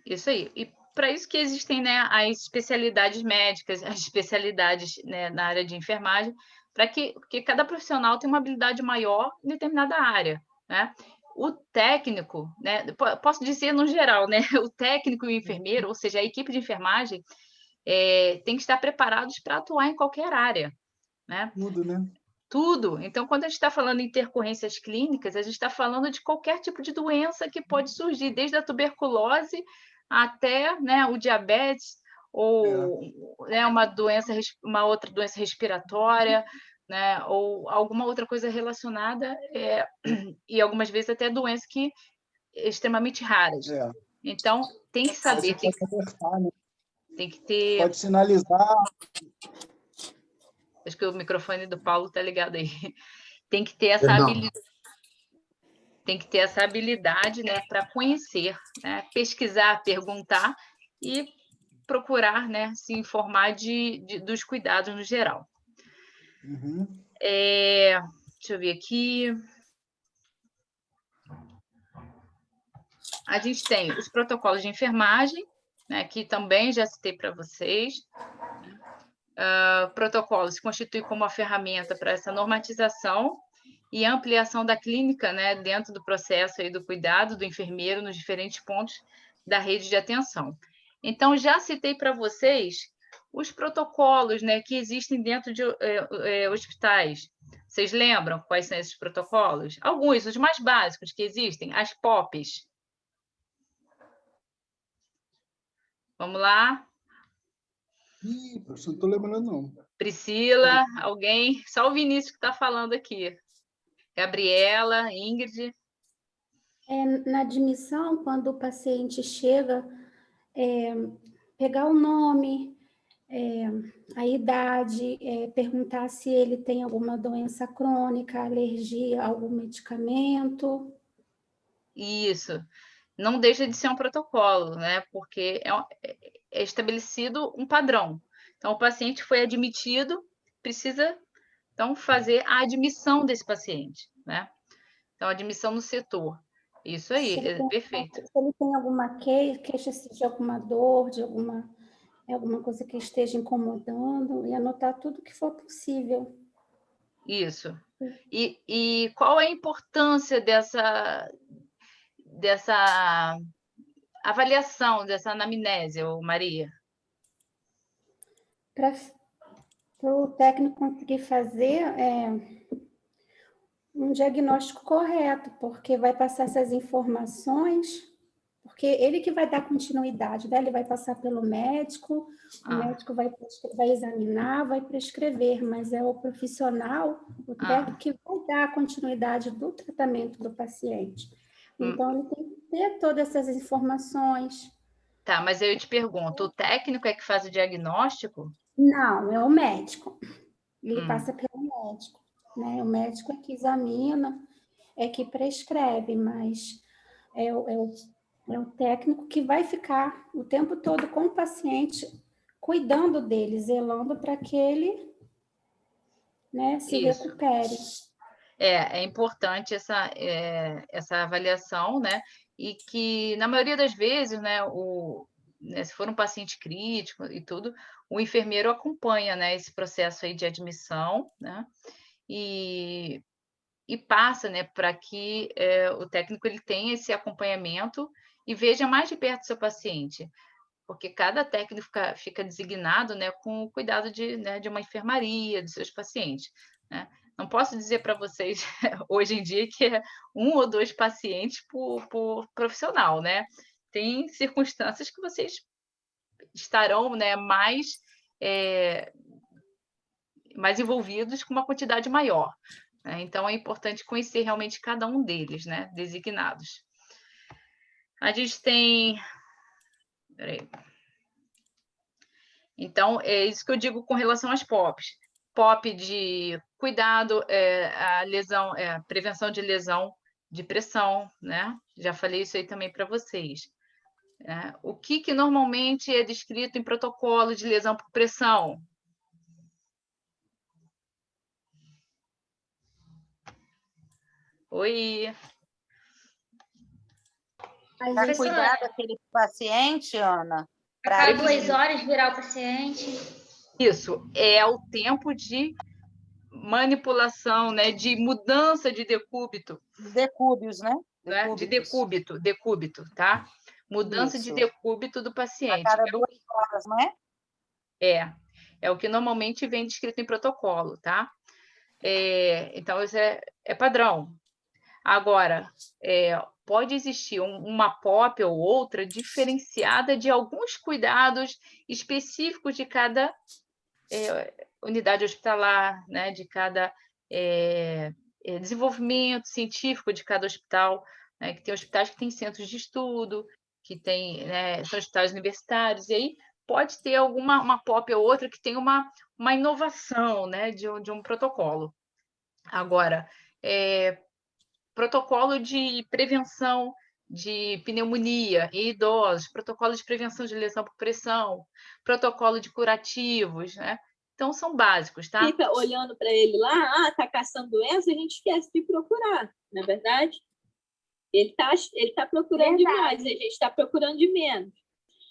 Isso aí. E para isso que existem, né, as especialidades médicas, as especialidades, né, na área de enfermagem, para que cada profissional tenha uma habilidade maior em determinada área, né? O técnico, né, posso dizer no geral, né, o técnico e o enfermeiro, ou seja, a equipe de enfermagem, tem que estar preparados para atuar em qualquer área, né? Tudo, né? Tudo. Então, quando a gente está falando em intercorrências clínicas, a gente está falando de qualquer tipo de doença que pode surgir, desde a tuberculose até, né, o diabetes, ou né, uma outra doença respiratória, né, ou alguma outra coisa relacionada, e algumas vezes até doenças que extremamente raras. Então, tem que saber, Você pode alertar, né? tem que ter. Pode sinalizar. Acho que o microfone do Paulo está ligado aí. Tem que ter essa habilidade. Tem que ter essa habilidade, né, para conhecer, né, pesquisar, perguntar e procurar, né, se informar dos cuidados no geral. Deixa eu ver aqui. A gente tem os protocolos de enfermagem, né, que também já citei para vocês. Protocolo se constitui como uma ferramenta para essa normatização e ampliação da clínica, né, dentro do processo aí do cuidado do enfermeiro nos diferentes pontos da rede de atenção. Então, já citei para vocês os protocolos, né, que existem dentro de hospitais. Vocês lembram quais são esses protocolos? Alguns, os mais básicos que existem, as POPs. Vamos lá? Professor, não estou lembrando, não. Priscila, alguém? Só o Vinícius que está falando aqui. Gabriela, Ingrid. Na admissão, quando o paciente chega, pegar o nome, a idade, perguntar se ele tem alguma doença crônica, alergia a algum medicamento. Isso. Não deixa de ser um protocolo, né? Porque é estabelecido um padrão. Então, o paciente foi admitido, precisa, então, fazer a admissão desse paciente, né? Então, admissão no setor. Isso aí, perfeito. Se ele tem alguma queixa de alguma dor, de alguma coisa que esteja incomodando, e anotar tudo que for possível. Isso. E qual é a importância dessa avaliação, dessa anamnese, Maria? Para o técnico conseguir fazer um diagnóstico correto, porque vai passar essas informações, porque ele que vai dar continuidade, né? Ele vai passar pelo médico, o médico vai examinar, vai prescrever, mas é o profissional, o técnico, que vai dar a continuidade do tratamento do paciente. Então, ele tem que ter todas essas informações. Tá, mas eu te pergunto, o técnico é que faz o diagnóstico? Não, é o médico. Ele passa pelo médico, né? O médico é que examina, é que prescreve, mas é o técnico que vai ficar o tempo todo com o paciente, cuidando dele, zelando para que ele, né, se recupere. É importante essa avaliação, né? E que, na maioria das vezes, né, se for um paciente crítico e tudo, o enfermeiro acompanha, né, esse processo aí de admissão, né? E passa, né, para que o técnico ele tenha esse acompanhamento e veja mais de perto o seu paciente, porque cada técnico fica designado, né, com o cuidado de uma enfermaria dos seus pacientes, né? Não posso dizer para vocês hoje em dia que é 1 ou 2 pacientes por profissional, né? Tem circunstâncias que vocês estarão, né, mais mais envolvidos com uma quantidade maior, né? Então, é importante conhecer realmente cada um deles, né, designados. A gente tem... Peraí. Então, é isso que eu digo com relação às POPs. POP de cuidado, a lesão, prevenção de lesão de pressão, né? Já falei isso aí também para vocês. O que normalmente é descrito em protocolo de lesão por pressão? Oi. Para cuidar daquele paciente, Ana? A cada 2 horas virar o paciente. Isso, é o tempo de manipulação, né? De mudança de decúbito. Decúbitos, né? Né? De decúbito, tá? Mudança de decúbito do paciente. A cada 2 horas, não é? É o que normalmente vem descrito em protocolo, tá? Então, isso é padrão. Agora, pode existir uma POP ou outra diferenciada de alguns cuidados específicos de cada unidade hospitalar, né? De cada desenvolvimento científico de cada hospital, né? Que tem hospitais que têm centros de estudo, que tem, né, são hospitais universitários, e aí pode ter uma POP ou outra que tem uma inovação, né, de um protocolo. Agora, protocolo de prevenção de pneumonia em idosos, protocolo de prevenção de lesão por pressão, protocolo de curativos, né? Então, são básicos, tá? Fica olhando para ele lá, tá caçando doença, a gente esquece de procurar, não é verdade? Ele tá procurando demais, a gente está procurando de menos.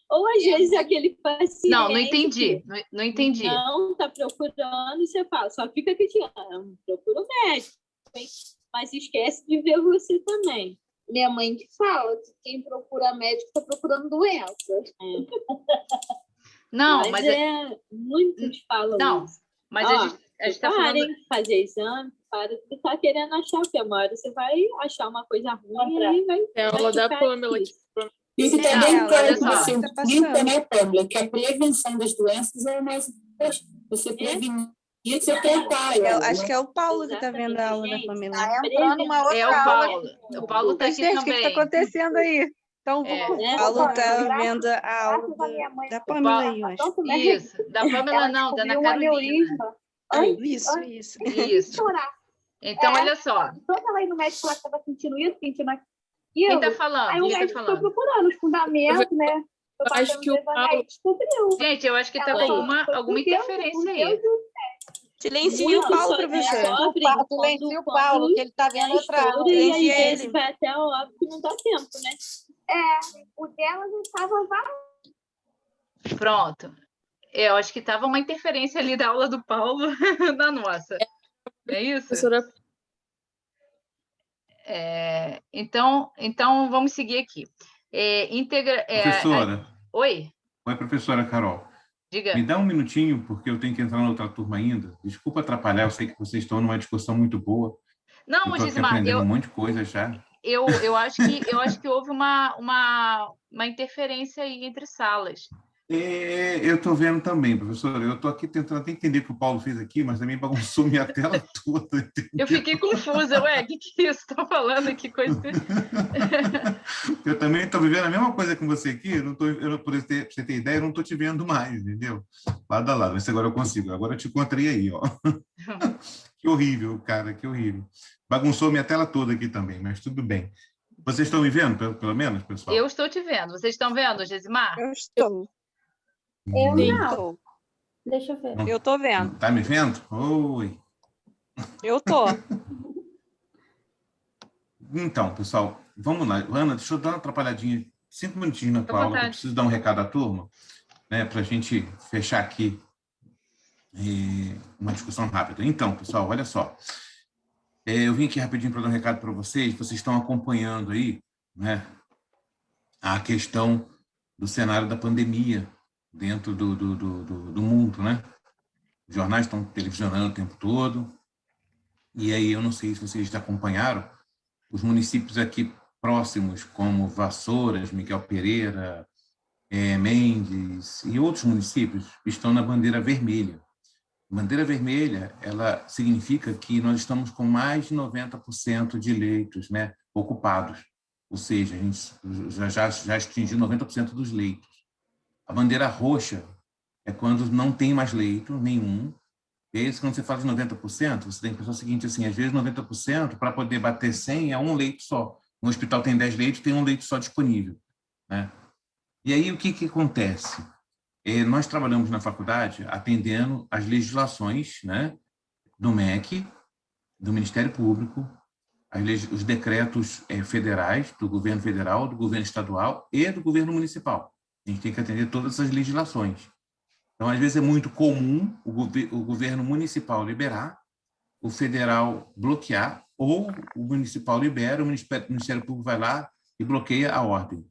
Ou, às vezes, aquele paciente... Não entendi, não entendi. Não está procurando, e você fala, só fica criticando, procura o médico, hein? Mas esquece de ver você também. Minha mãe que fala que quem procura médico está procurando doenças. Não, mas muitos falam isso. Mas a gente está falando... de fazer exame, para de estar querendo achar o que? Uma hora você vai achar uma coisa ruim e aí vai... É a aula da Pâmela. Fique também claro que você indica, né, Pâmela, que a prevenção das doenças é o mais importante. Você prevenir e você tratar. Acho que é o Paulo que está vendo a aula da Pâmela. Está entrando uma outra o aula. Paulo. O Paulo está aqui Gente, também. o que está acontecendo aí? Então, o Paulo está vendo a aula da Pâmela aí, eu acho. Isso, da Pâmela não, da Ana Carolina. Isso. Então, olha só. Toda ela aí no médico lá que estava sentindo isso, sentindo aquilo. Quem está falando? Aí o médico foi procurando os fundamentos, né? Eu acho que o Paulo... Gente, eu acho que está com alguma interferência aí. Silencia o Paulo, professor. Silencia o Paulo, que ele está vendo outra aula. E aí, ele vai até o óbvio que não dá tempo, né? O dela já estava... Pronto. Eu acho que estava uma interferência ali da aula do Paulo na nossa. É isso? Professora... Então, vamos seguir aqui. Professora. Oi? Oi, professora Carol. Diga. Me dá um minutinho, porque eu tenho que entrar na outra turma ainda. Desculpa atrapalhar, eu sei que vocês estão numa discussão muito boa. Não, eu estou aqui Gismar, aprendendo um monte de coisa já. Eu acho que houve uma interferência aí entre salas. Eu estou vendo também, professora. Eu estou aqui tentando até entender o que o Paulo fez aqui, mas também bagunçou minha tela toda. Entendeu? Eu fiquei confusa. Ué, o que é isso? Estou falando? Que coisa... Eu também estou vivendo a mesma coisa com você aqui. Para você ter ideia, eu não estou te vendo mais, entendeu? Lado a lado. Mas agora eu consigo. Agora eu te encontrei aí, ó. Que horrível, cara, que horrível. Bagunçou minha tela toda aqui também, mas tudo bem. Vocês estão me vendo, pelo menos, pessoal? Eu estou te vendo. Vocês estão vendo, Gesimar? Eu estou. Eu não. Deixa eu ver. Eu estou vendo. Está me vendo? Oi. Eu estou. Então, pessoal, vamos lá. Ana, deixa eu dar uma atrapalhadinha, 5 minutinhos na tua aula, que eu preciso dar um recado à turma, né, para a gente fechar aqui uma discussão rápida. Então, pessoal, olha só. Eu vim aqui rapidinho para dar um recado para vocês. Vocês estão acompanhando aí, né, a questão do cenário da pandemia dentro do mundo, né? Os jornais estão televisionando o tempo todo. E aí, eu não sei se vocês já acompanharam, os municípios aqui próximos, como Vassouras, Miguel Pereira, Mendes e outros municípios, estão na bandeira vermelha. Bandeira vermelha, ela significa que nós estamos com mais de 90% de leitos, né, ocupados. Ou seja, a gente já atingiu 90% dos leitos. A bandeira roxa é quando não tem mais leito nenhum. E aí, quando você fala de 90%, você tem que pensar o seguinte, assim, às vezes 90%, para poder bater 100, é um leito só. Um hospital tem 10 leitos, tem um leito só disponível, né? E aí, o que acontece? Nós trabalhamos na faculdade atendendo às legislações, né, do MEC, do Ministério Público, os decretos federais, do governo federal, do governo estadual e do governo municipal. A gente tem que atender todas essas legislações. Então, às vezes, é muito comum o governo municipal liberar, o federal bloquear, ou o municipal libera, o Ministério Público vai lá e bloqueia a ordem.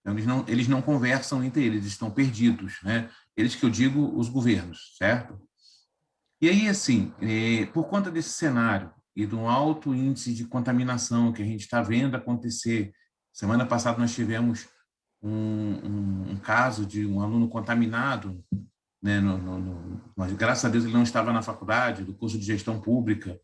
Então, eles não conversam entre eles, estão perdidos, né? Eles que eu digo, os governos, certo? E aí, assim, por conta desse cenário e do alto índice de contaminação que a gente está vendo acontecer, semana passada nós tivemos um caso de um aluno contaminado, né, mas graças a Deus ele não estava na faculdade, do curso de gestão pública,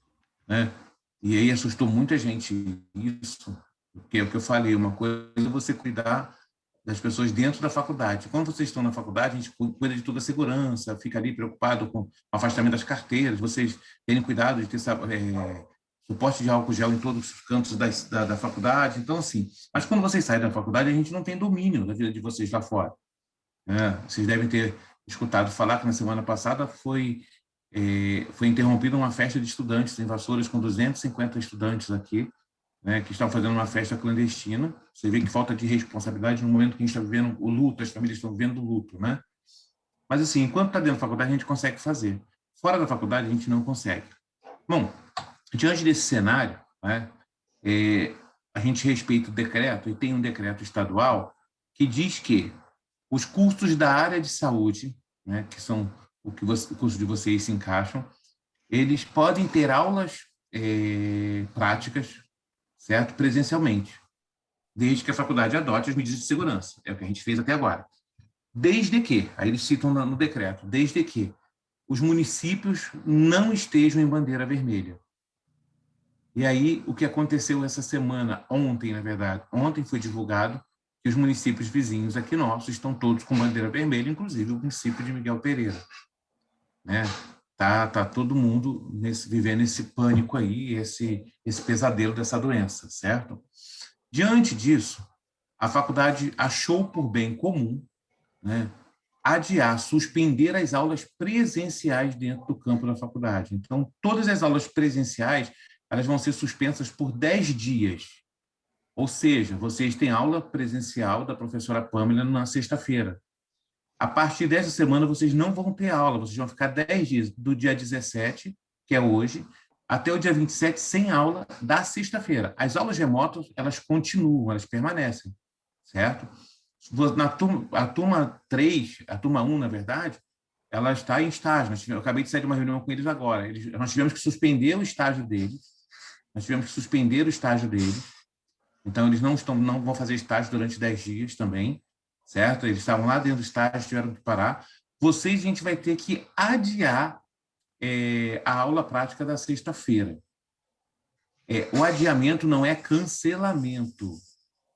né? E aí assustou muita gente isso, porque é o que eu falei, uma coisa é você cuidar das pessoas dentro da faculdade. Quando vocês estão na faculdade, a gente cuida de toda a segurança, fica ali preocupado com o afastamento das carteiras, vocês terem cuidado de ter suporte de álcool gel em todos os cantos da faculdade. Então, assim, mas quando vocês saem da faculdade, a gente não tem domínio da vida de vocês lá fora. Vocês devem ter escutado falar que na semana passada foi interrompida uma festa de estudantes em Vassouras com 250 estudantes aqui, né, que estão fazendo uma festa clandestina. Você vê que falta de responsabilidade no momento que a gente está vivendo o luto, as famílias estão vivendo o luto, né? Mas, assim, enquanto está dentro da faculdade, a gente consegue fazer. Fora da faculdade, a gente não consegue. Bom, diante desse cenário, né, a gente respeita o decreto, e tem um decreto estadual que diz que os cursos da área de saúde, né, que são o curso de vocês se encaixam, eles podem ter aulas práticas, certo? Presencialmente, desde que a faculdade adote as medidas de segurança. É o que a gente fez até agora. Desde que, aí eles citam no decreto, desde que os municípios não estejam em bandeira vermelha. E aí, o que aconteceu essa semana, ontem, na verdade, ontem foi divulgado que os municípios vizinhos aqui nossos estão todos com bandeira vermelha, inclusive o município de Miguel Pereira, né? Tá todo mundo vivendo esse pânico aí, esse pesadelo dessa doença, certo? Diante disso, a faculdade achou por bem comum, né, adiar, suspender as aulas presenciais dentro do campo da faculdade. Então, todas as aulas presenciais, elas vão ser suspensas por 10 dias. Ou seja, vocês têm aula presencial da professora Pamela na sexta-feira. A partir dessa semana, vocês não vão ter aula, vocês vão ficar 10 dias, do dia 17, que é hoje, até o dia 27, sem aula da sexta-feira. As aulas remotas, elas continuam, elas permanecem, certo? A turma 3, a turma 1, na verdade, ela está em estágio. Eu acabei de sair de uma reunião com eles agora. Nós tivemos que suspender o estágio deles. Então, eles não vão fazer estágio durante 10 dias também, certo? Eles estavam lá dentro do estágio, tiveram que parar. Vocês, a gente vai ter que adiar a aula prática da sexta-feira. O adiamento não é cancelamento.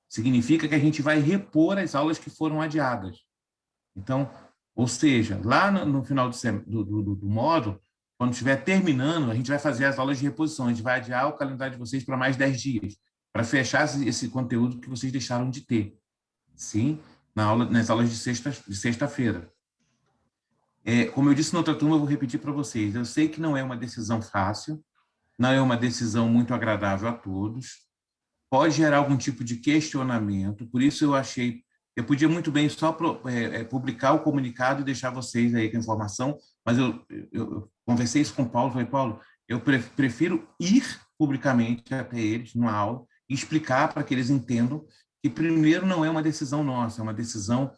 Significa que a gente vai repor as aulas que foram adiadas. Então, ou seja, lá no final do módulo, quando estiver terminando, a gente vai fazer as aulas de reposição, a gente vai adiar o calendário de vocês para mais 10 dias, para fechar esse conteúdo que vocês deixaram de ter. Sim, nas aulas de sexta-feira. Como eu disse na outra turma, eu vou repetir para vocês. Eu sei que não é uma decisão fácil, não é uma decisão muito agradável a todos, pode gerar algum tipo de questionamento, por isso eu podia muito bem só publicar o comunicado e deixar vocês aí com a informação, mas eu conversei isso com o Paulo, falei, Paulo, eu prefiro ir publicamente até eles numa aula e explicar para que eles entendam que, primeiro, não é uma decisão nossa, é uma decisão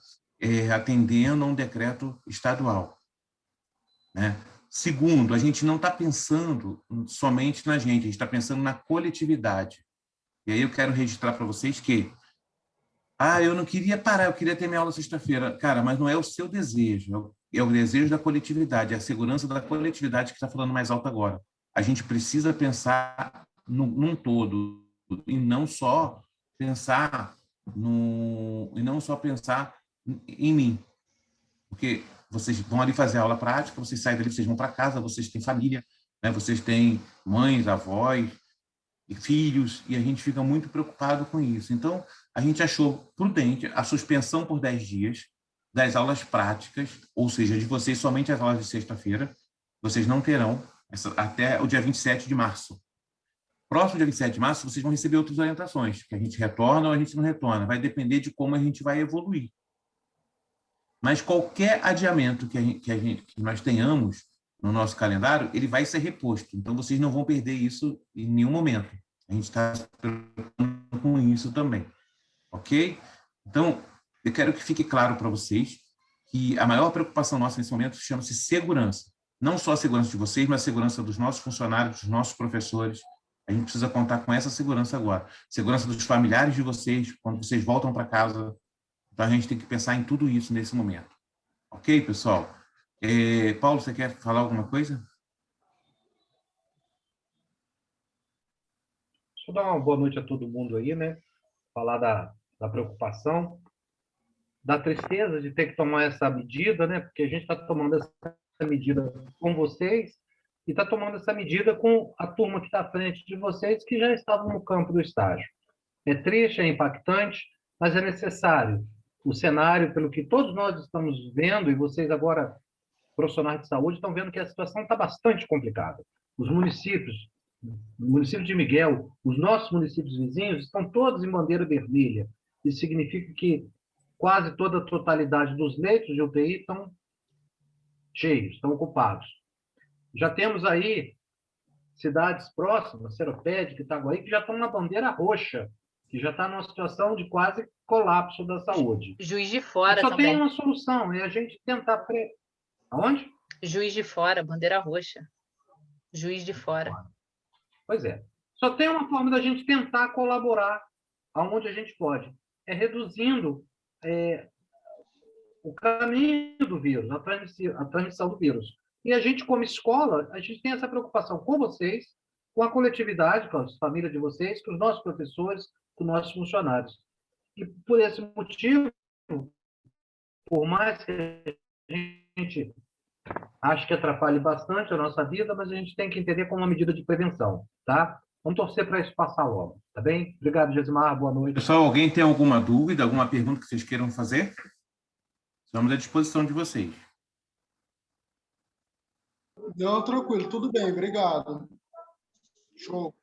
atendendo a um decreto estadual, né? Segundo, a gente não está pensando somente na gente está pensando na coletividade. E aí eu quero registrar para vocês que Ah, eu não queria parar, eu queria ter minha aula sexta-feira. Cara, mas não é o seu desejo, é o desejo da coletividade, é a segurança da coletividade que está falando mais alto agora. A gente precisa pensar num todo, e não só pensar em mim. Porque vocês vão ali fazer a aula prática, vocês saem dali, vocês vão para casa, vocês têm família, né? Vocês têm mães, avós, e filhos, e a gente fica muito preocupado com isso. Então, a gente achou prudente a suspensão por 10 dias das aulas práticas, ou seja, de vocês somente as aulas de sexta-feira, vocês não terão até o dia 27 de março. Próximo dia 27 de março, vocês vão receber outras orientações, que a gente retorna ou a gente não retorna. Vai depender de como a gente vai evoluir. Mas qualquer adiamento que nós tenhamos no nosso calendário, ele vai ser reposto. Então, vocês não vão perder isso em nenhum momento. A gente está se preocupando com isso também. Ok? Então, eu quero que fique claro para vocês que a maior preocupação nossa nesse momento chama-se segurança. Não só a segurança de vocês, mas a segurança dos nossos funcionários, dos nossos professores. A gente precisa contar com essa segurança agora. Segurança dos familiares de vocês, quando vocês voltam para casa. Então, a gente tem que pensar em tudo isso nesse momento. Ok, pessoal? Paulo, você quer falar alguma coisa? Deixa eu dar uma boa noite a todo mundo aí, né? Falar da preocupação, da tristeza de ter que tomar essa medida, né? Porque a gente está tomando essa medida com vocês e está tomando essa medida com a turma que está à frente de vocês, que já estavam no campo do estágio. É triste, é impactante, mas é necessário. O cenário, pelo que todos nós estamos vendo, e vocês agora, profissionais de saúde, estão vendo que a situação está bastante complicada. Os municípios, o município de Miguel, os nossos municípios vizinhos, estão todos em bandeira vermelha. Isso significa que quase toda a totalidade dos leitos de UTI estão cheios, estão ocupados. Já temos aí cidades próximas, Seropédica, Itaguaí, que já estão na bandeira roxa, que já está numa situação de quase colapso da saúde. Juiz de Fora só também. tem uma solução, é a gente tentar... Aonde? Juiz de Fora, bandeira roxa. Juiz de Fora. Pois é. Só tem uma forma da gente tentar colaborar aonde a gente pode. É reduzindo o caminho do vírus, a transmissão do vírus. E a gente, como escola, a gente tem essa preocupação com vocês, com a coletividade, com as famílias de vocês, com os nossos professores, com os nossos funcionários. E por esse motivo, por mais que a gente ache que atrapalhe bastante a nossa vida, mas a gente tem que entender como uma medida de prevenção, tá? Vamos torcer para isso passar logo, tá bem? Obrigado, Gesimar, boa noite. Pessoal, alguém tem alguma dúvida, alguma pergunta que vocês queiram fazer? Estamos à disposição de vocês. Não, tranquilo, tudo bem, obrigado. Show.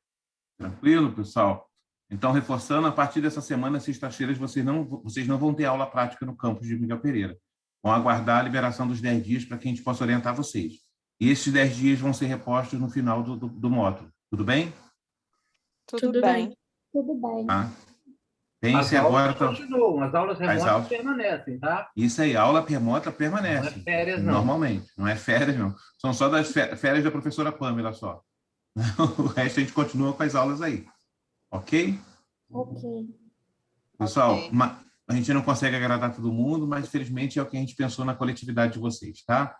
Tranquilo, pessoal? Então, reforçando, a partir dessa semana, sexta-feiras, vocês não vão ter aula prática no campus de Miguel Pereira. Vão aguardar a liberação dos 10 dias para que a gente possa orientar vocês. E esses 10 dias vão ser repostos no final do módulo. Tudo bem? Tudo bem. Tudo bem. Tá. As aulas continuam, as aulas remotas permanecem, tá? Isso aí, a aula remota permanece. Não é férias, não. Normalmente. Não é férias, não. São só das férias da professora Pamela só. O resto a gente continua com as aulas aí. Ok? Ok. Pessoal, a gente não consegue agradar todo mundo, mas, infelizmente, é o que a gente pensou na coletividade de vocês, tá?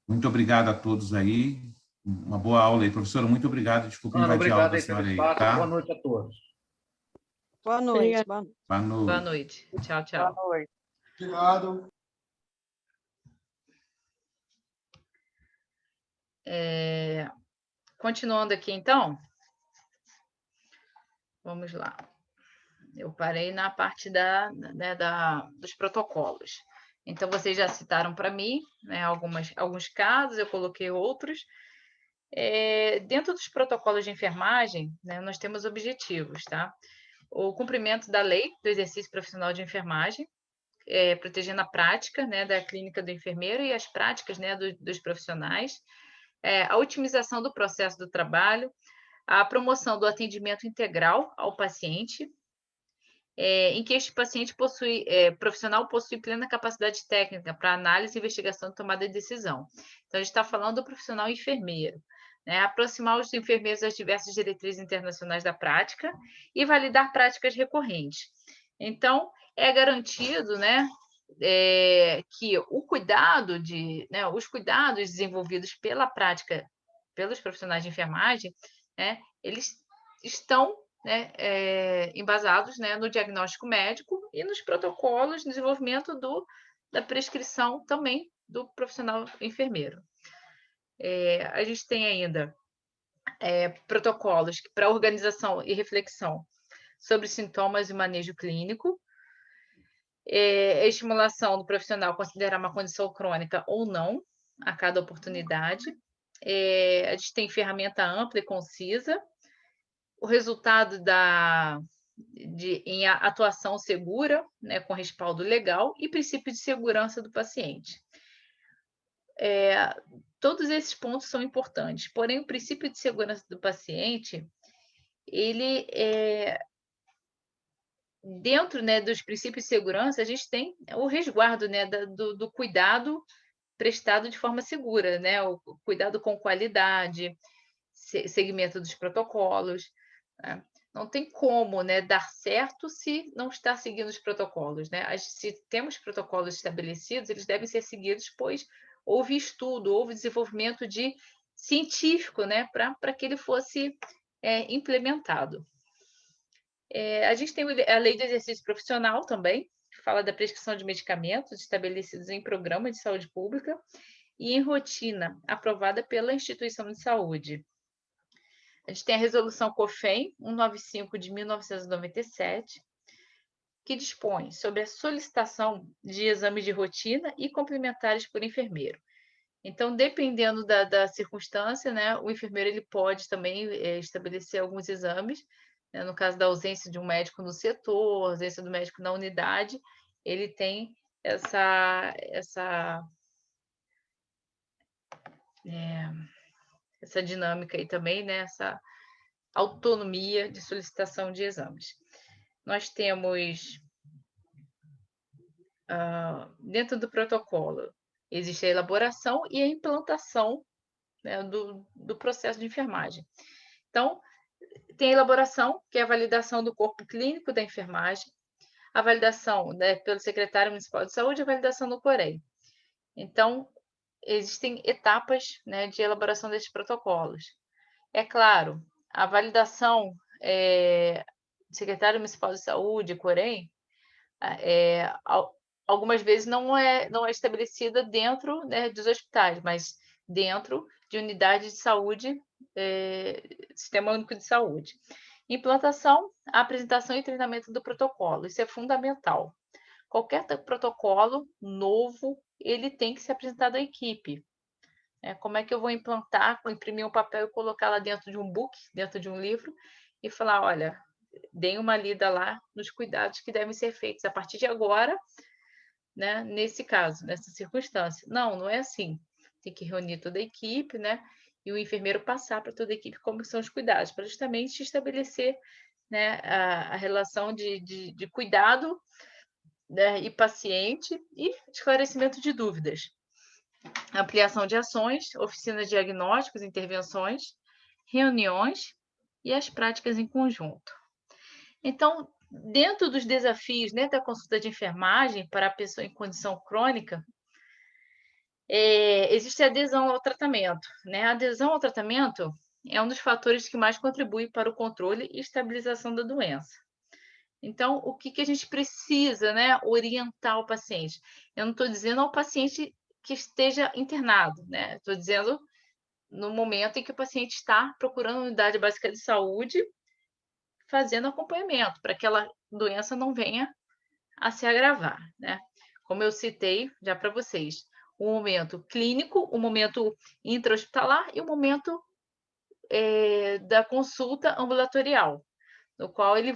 Muito obrigado a todos aí. Uma boa aula aí. Professora, muito obrigado. Desculpa invadir a aula da senhora aí, tá? Boa noite a todos. Boa noite. Boa noite. Boa noite. Tchau, tchau. Boa noite. Obrigado. Continuando aqui, então. Vamos lá. Eu parei na parte dos protocolos. Então, vocês já citaram para mim, né, alguns casos, eu coloquei outros. Dentro dos protocolos de enfermagem, né, nós temos objetivos, tá? O cumprimento da lei do exercício profissional de enfermagem, protegendo a prática, né, da clínica do enfermeiro e as práticas, né, dos profissionais, a otimização do processo do trabalho, a promoção do atendimento integral ao paciente, em que este paciente profissional possui plena capacidade técnica para análise, investigação e tomada de decisão. Então, a gente está falando do profissional enfermeiro, né? Aproximar os enfermeiros das diversas diretrizes internacionais da prática e validar práticas recorrentes. Então, é garantido, né, que o cuidado os cuidados desenvolvidos pela prática pelos profissionais de enfermagem, né, eles estão, né, embasados, né, no diagnóstico médico e nos protocolos de desenvolvimento da prescrição também do profissional enfermeiro. A gente tem ainda protocolos para organização e reflexão sobre sintomas e manejo clínico, a estimulação do profissional considerar uma condição crônica ou não a cada oportunidade. A gente tem ferramenta ampla e concisa, o resultado em atuação segura, né, com respaldo legal e princípio de segurança do paciente. Todos esses pontos são importantes, porém o princípio de segurança do paciente, ele dentro, né, dos princípios de segurança, a gente tem o resguardo, né, do cuidado prestado de forma segura, né, o cuidado com qualidade, seguimento dos protocolos, né? Não tem como, né, dar certo se não está seguindo os protocolos, né? Se temos protocolos estabelecidos, eles devem ser seguidos, pois houve estudo, houve desenvolvimento científico, né, para que ele fosse implementado. A gente tem a Lei do Exercício Profissional também, que fala da prescrição de medicamentos estabelecidos em programa de saúde pública e em rotina, aprovada pela instituição de saúde. A gente tem a Resolução COFEM 195 de 1997, que dispõe sobre a solicitação de exames de rotina e complementares por enfermeiro. Então, dependendo da circunstância, né, o enfermeiro ele pode também estabelecer alguns exames, né, no caso da ausência de um médico no setor, ausência do médico na unidade, ele tem essa dinâmica aí também, né, essa autonomia de solicitação de exames. Nós temos, dentro do protocolo, existe a elaboração e a implantação, né, do processo de enfermagem. Então, tem a elaboração, que é a validação do corpo clínico da enfermagem, a validação, né, pelo secretário municipal de saúde e a validação do COREM. Então, existem etapas, né, de elaboração desses protocolos. É claro, a validação do secretário municipal de saúde, COREM, algumas vezes não é estabelecida dentro, né, dos hospitais, mas dentro de unidades de saúde, Sistema Único de Saúde. Implantação, apresentação e treinamento do protocolo. Isso é fundamental. Qualquer protocolo novo, ele tem que ser apresentado à equipe. Como é que eu vou implantar, imprimir um papel e colocar lá dentro de um book, dentro de um livro, e falar, olha, deem uma lida lá nos cuidados que devem ser feitos a partir de agora, né, nesse caso, nessa circunstância. Não é assim. Tem que reunir toda a equipe, né, e o enfermeiro passar para toda a equipe como são os cuidados, para justamente estabelecer, né, a relação de cuidado, né, e paciente e esclarecimento de dúvidas. Ampliação de ações, oficinas de diagnósticos, intervenções, reuniões e as práticas em conjunto. Então, dentro dos desafios, né, da consulta de enfermagem para a pessoa em condição crônica, existe a adesão ao tratamento, né? A adesão ao tratamento é um dos fatores que mais contribui para o controle e estabilização da doença. Então, o que a gente precisa, né, orientar o paciente? Eu não estou dizendo ao paciente que esteja internado, né? Estou dizendo no momento em que o paciente está procurando uma unidade básica de saúde, fazendo acompanhamento, para que aquela doença não venha a se agravar, né? Como eu citei já para vocês, o momento clínico, o momento intra-hospitalar e o momento da consulta ambulatorial, no qual ele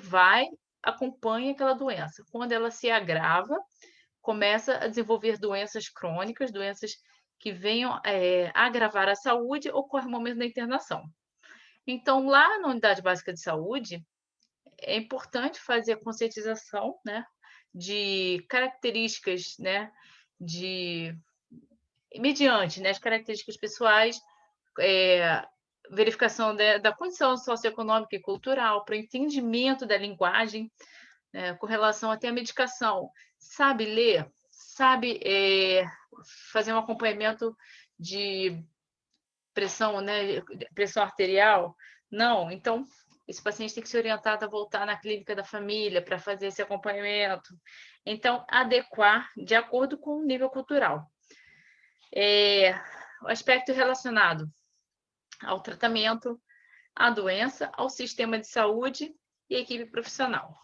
acompanha aquela doença. Quando ela se agrava, começa a desenvolver doenças crônicas, doenças que venham agravar a saúde, ocorre o momento da internação. Então, lá na unidade básica de saúde, é importante fazer a conscientização, né, de características, né, mediante, né, as características pessoais, verificação da condição socioeconômica e cultural, para o entendimento da linguagem, com relação até à medicação, sabe ler, sabe fazer um acompanhamento de pressão, né, pressão arterial? Não, então esse paciente tem que ser orientado a voltar na clínica da família para fazer esse acompanhamento. Então, adequar de acordo com o nível cultural. O aspecto relacionado ao tratamento, à doença, ao sistema de saúde e equipe profissional.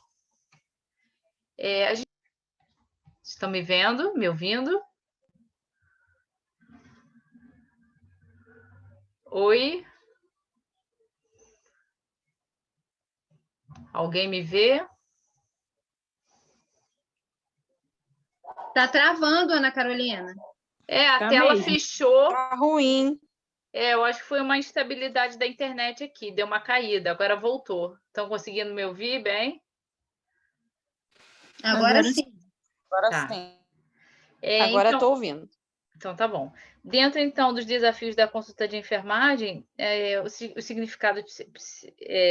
Estão me vendo, me ouvindo? Oi? Alguém me vê? Tá travando, Ana Carolina. A tela mesmo. fechou. Tá ruim. Eu acho que foi uma instabilidade da internet aqui, deu uma caída, agora voltou. Estão conseguindo me ouvir bem? Agora sim. Agora Tá. sim. Agora Então, estou ouvindo. Então, tá bom. Dentro, então, dos desafios da consulta de enfermagem, os significados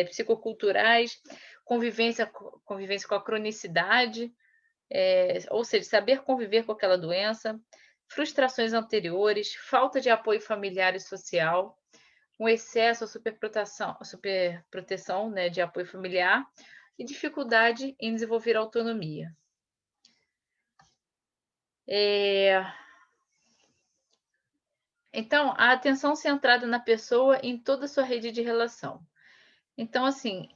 psicoculturais, convivência com a cronicidade, ou seja, saber conviver com aquela doença, frustrações anteriores, falta de apoio familiar e social, um excesso ou superproteção, né, de apoio familiar e dificuldade em desenvolver autonomia. Então, a atenção centrada na pessoa em toda a sua rede de relação. Então, assim,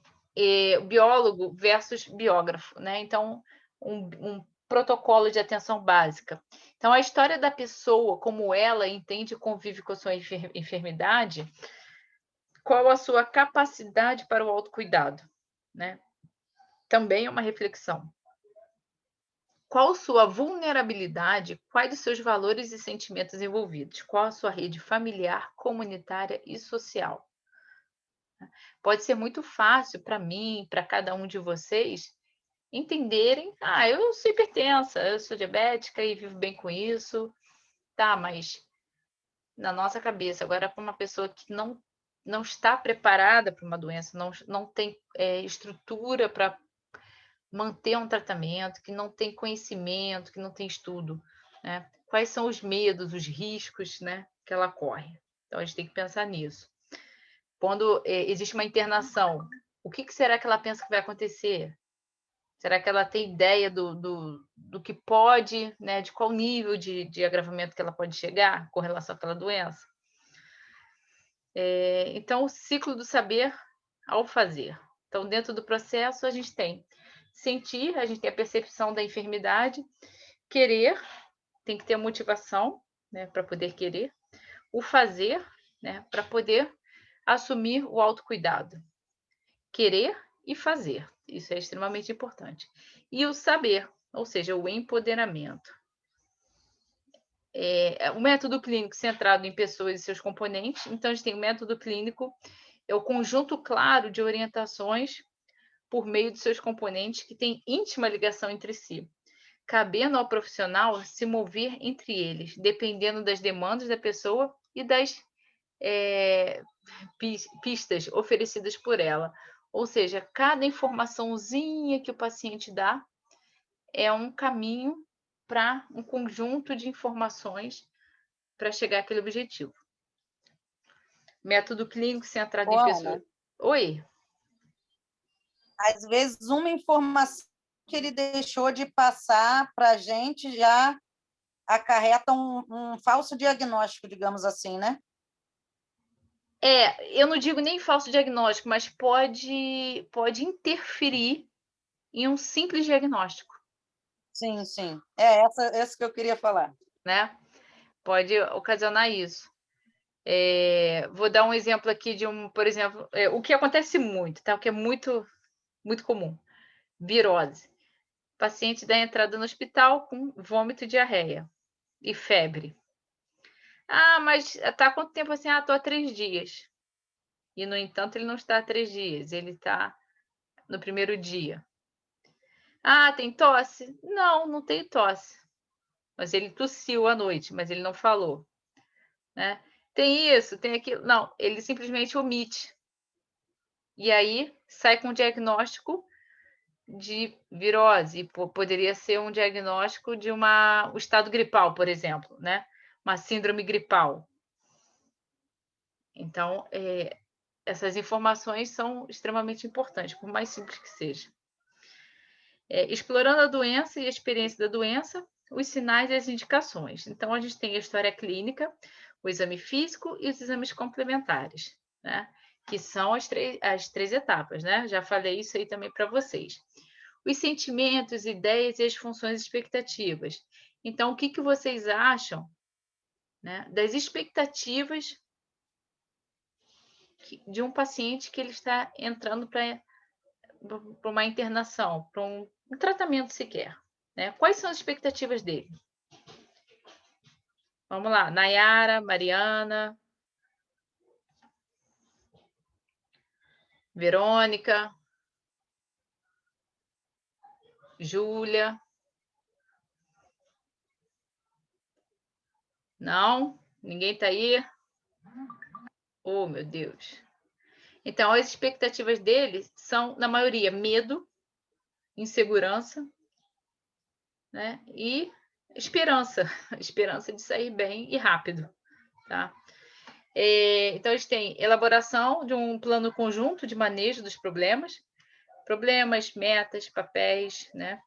biólogo versus biógrafo, né? Então, um protocolo de atenção básica. Então, a história da pessoa, como ela entende e convive com a sua enfermidade, qual a sua capacidade para o autocuidado, né? Também é uma reflexão. Qual sua vulnerabilidade? Quais os seus valores e sentimentos envolvidos? Qual a sua rede familiar, comunitária e social? Pode ser muito fácil para mim, para cada um de vocês, entenderem: eu sou hipertensa, eu sou diabética e vivo bem com isso. Tá, mas na nossa cabeça, agora para uma pessoa que não está preparada para uma doença, não tem estrutura para manter um tratamento, que não tem conhecimento, que não tem estudo, né? Quais são os medos, os riscos, né, que ela corre? Então, a gente tem que pensar nisso. Quando existe uma internação, o que será que ela pensa que vai acontecer? Será que ela tem ideia do que pode, né, de qual nível de agravamento que ela pode chegar com relação àquela doença? Então, o ciclo do saber ao fazer. Então, dentro do processo, a gente tem sentir, a gente tem a percepção da enfermidade, querer, tem que ter motivação, né, para poder querer, o fazer, né, para poder assumir o autocuidado. Querer e fazer, isso é extremamente importante. E o saber, ou seja, o empoderamento. O método clínico centrado em pessoas e seus componentes. Então, a gente tem o método clínico, é o conjunto claro de orientações por meio de seus componentes que têm íntima ligação entre si, cabendo ao profissional se mover entre eles, dependendo das demandas da pessoa e das pistas oferecidas por ela. Ou seja, cada informaçãozinha que o paciente dá é um caminho para um conjunto de informações para chegar àquele objetivo. Método clínico centrado em pessoas. Ana, Oi. Às vezes, uma informação que ele deixou de passar para a gente já acarreta um falso diagnóstico, digamos assim, né? Eu não digo nem falso diagnóstico, mas pode interferir em um simples diagnóstico. Sim, sim. Essa que eu queria falar. Né? Pode ocasionar isso. Vou dar um exemplo aqui por exemplo, o que acontece muito, tá? O que é muito, muito comum. Virose. O paciente dá entrada no hospital com vômito e diarreia e febre. Mas está há quanto tempo assim? Estou há 3 dias. E, no entanto, ele não está há 3 dias, ele está no primeiro dia. Tem tosse? Não, não tem tosse. Mas ele tossiu à noite, mas ele não falou. Né? Tem isso, tem aquilo. Não, ele simplesmente omite. E aí sai com um diagnóstico de virose, e poderia ser um diagnóstico de um estado gripal, por exemplo, né? Uma síndrome gripal. Então, essas informações são extremamente importantes, por mais simples que seja. Explorando a doença e a experiência da doença, os sinais e as indicações. Então, a gente tem a história clínica, o exame físico e os exames complementares, né? Que são as três etapas, né? Já falei isso aí também para vocês. Os sentimentos, ideias e as funções expectativas. Então, o que vocês acham, né, das expectativas de um paciente que ele está entrando para uma internação, para um tratamento sequer, né? Quais são as expectativas dele? Vamos lá, Nayara, Mariana, Verônica, Júlia. Não? Ninguém está aí? Oh, meu Deus. Então, as expectativas dele são, na maioria, medo, insegurança, né? E esperança. Esperança de sair bem e rápido, tá? Então, eles têm elaboração de um plano conjunto de manejo dos problemas, metas, papéis, né?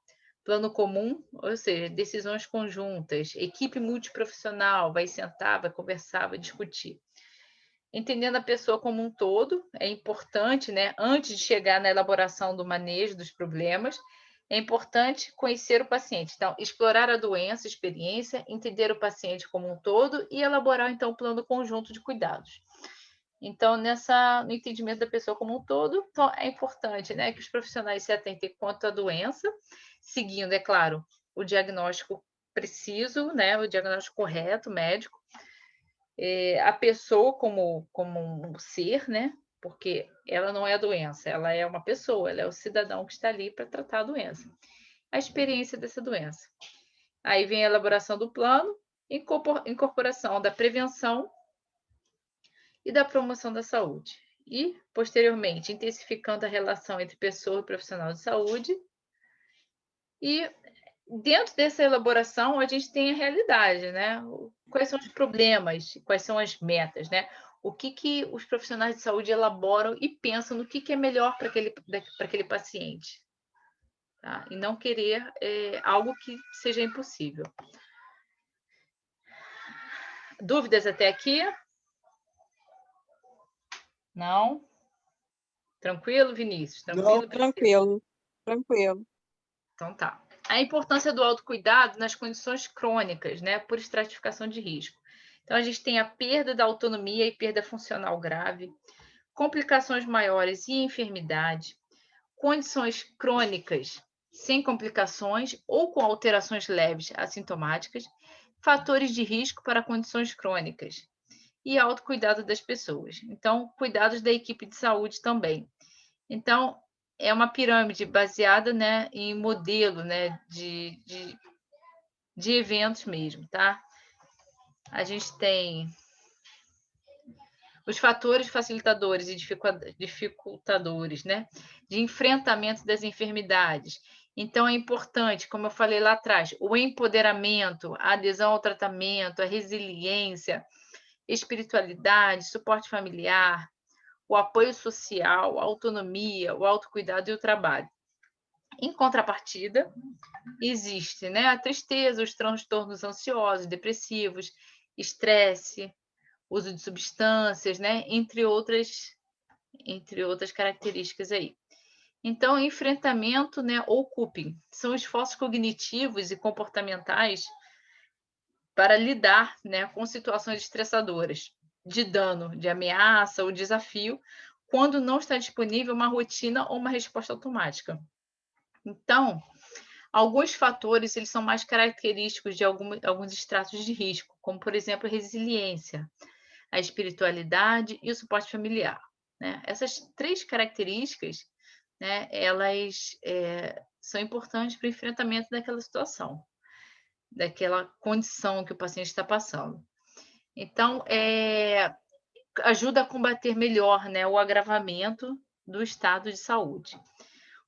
Plano comum, ou seja, decisões conjuntas, equipe multiprofissional, vai sentar, vai conversar, vai discutir. Entendendo a pessoa como um todo, é importante, né? Antes de chegar na elaboração do manejo dos problemas, é importante conhecer o paciente. Então, explorar a doença, a experiência, entender o paciente como um todo e elaborar, então, um plano conjunto de cuidados. Então, no entendimento da pessoa como um todo, então, é importante, né, que os profissionais se atentem quanto à doença, seguindo, é claro, o diagnóstico preciso, né, o diagnóstico correto, médico, a pessoa como um ser, né, porque ela não é a doença, ela é uma pessoa, ela é o cidadão que está ali para tratar a doença. A experiência dessa doença. Aí vem a elaboração do plano, incorporação da prevenção e da promoção da saúde. E, posteriormente, intensificando a relação entre pessoa e profissional de saúde. E, dentro dessa elaboração, a gente tem a realidade, né? Quais são os problemas, quais são as metas, né? O que os profissionais de saúde elaboram e pensam no que é melhor para aquele paciente. Tá? E não querer algo que seja impossível. Dúvidas até aqui? Não? Tranquilo, Vinícius? Tranquilo? Não, tranquilo, tranquilo. Então tá. A importância do autocuidado nas condições crônicas, né, por estratificação de risco. Então, a gente tem a perda da autonomia e perda funcional grave, complicações maiores e enfermidade, condições crônicas sem complicações ou com alterações leves assintomáticas, fatores de risco para condições crônicas e autocuidado das pessoas. Então, cuidados da equipe de saúde também. Então, é uma pirâmide baseada, né, em modelo, né, de eventos mesmo, tá? A gente tem os fatores facilitadores e dificultadores, né, de enfrentamento das enfermidades. Então, é importante, como eu falei lá atrás, o empoderamento, a adesão ao tratamento, a resiliência, espiritualidade, suporte familiar, o apoio social, a autonomia, o autocuidado e o trabalho. Em contrapartida, existe, né, a tristeza, os transtornos ansiosos, depressivos, estresse, uso de substâncias, né, entre outras características aí. Então, enfrentamento, né, ou coping, são esforços cognitivos e comportamentais para lidar, né, com situações estressadoras, de dano, de ameaça ou desafio, quando não está disponível uma rotina ou uma resposta automática. Então, alguns fatores eles são mais característicos de alguns estratos de risco, como, por exemplo, a resiliência, a espiritualidade e o suporte familiar, né? Essas três características, né, elas são importantes para o enfrentamento daquela situação, daquela condição que o paciente está passando. Então, ajuda a combater melhor, né, o agravamento do estado de saúde.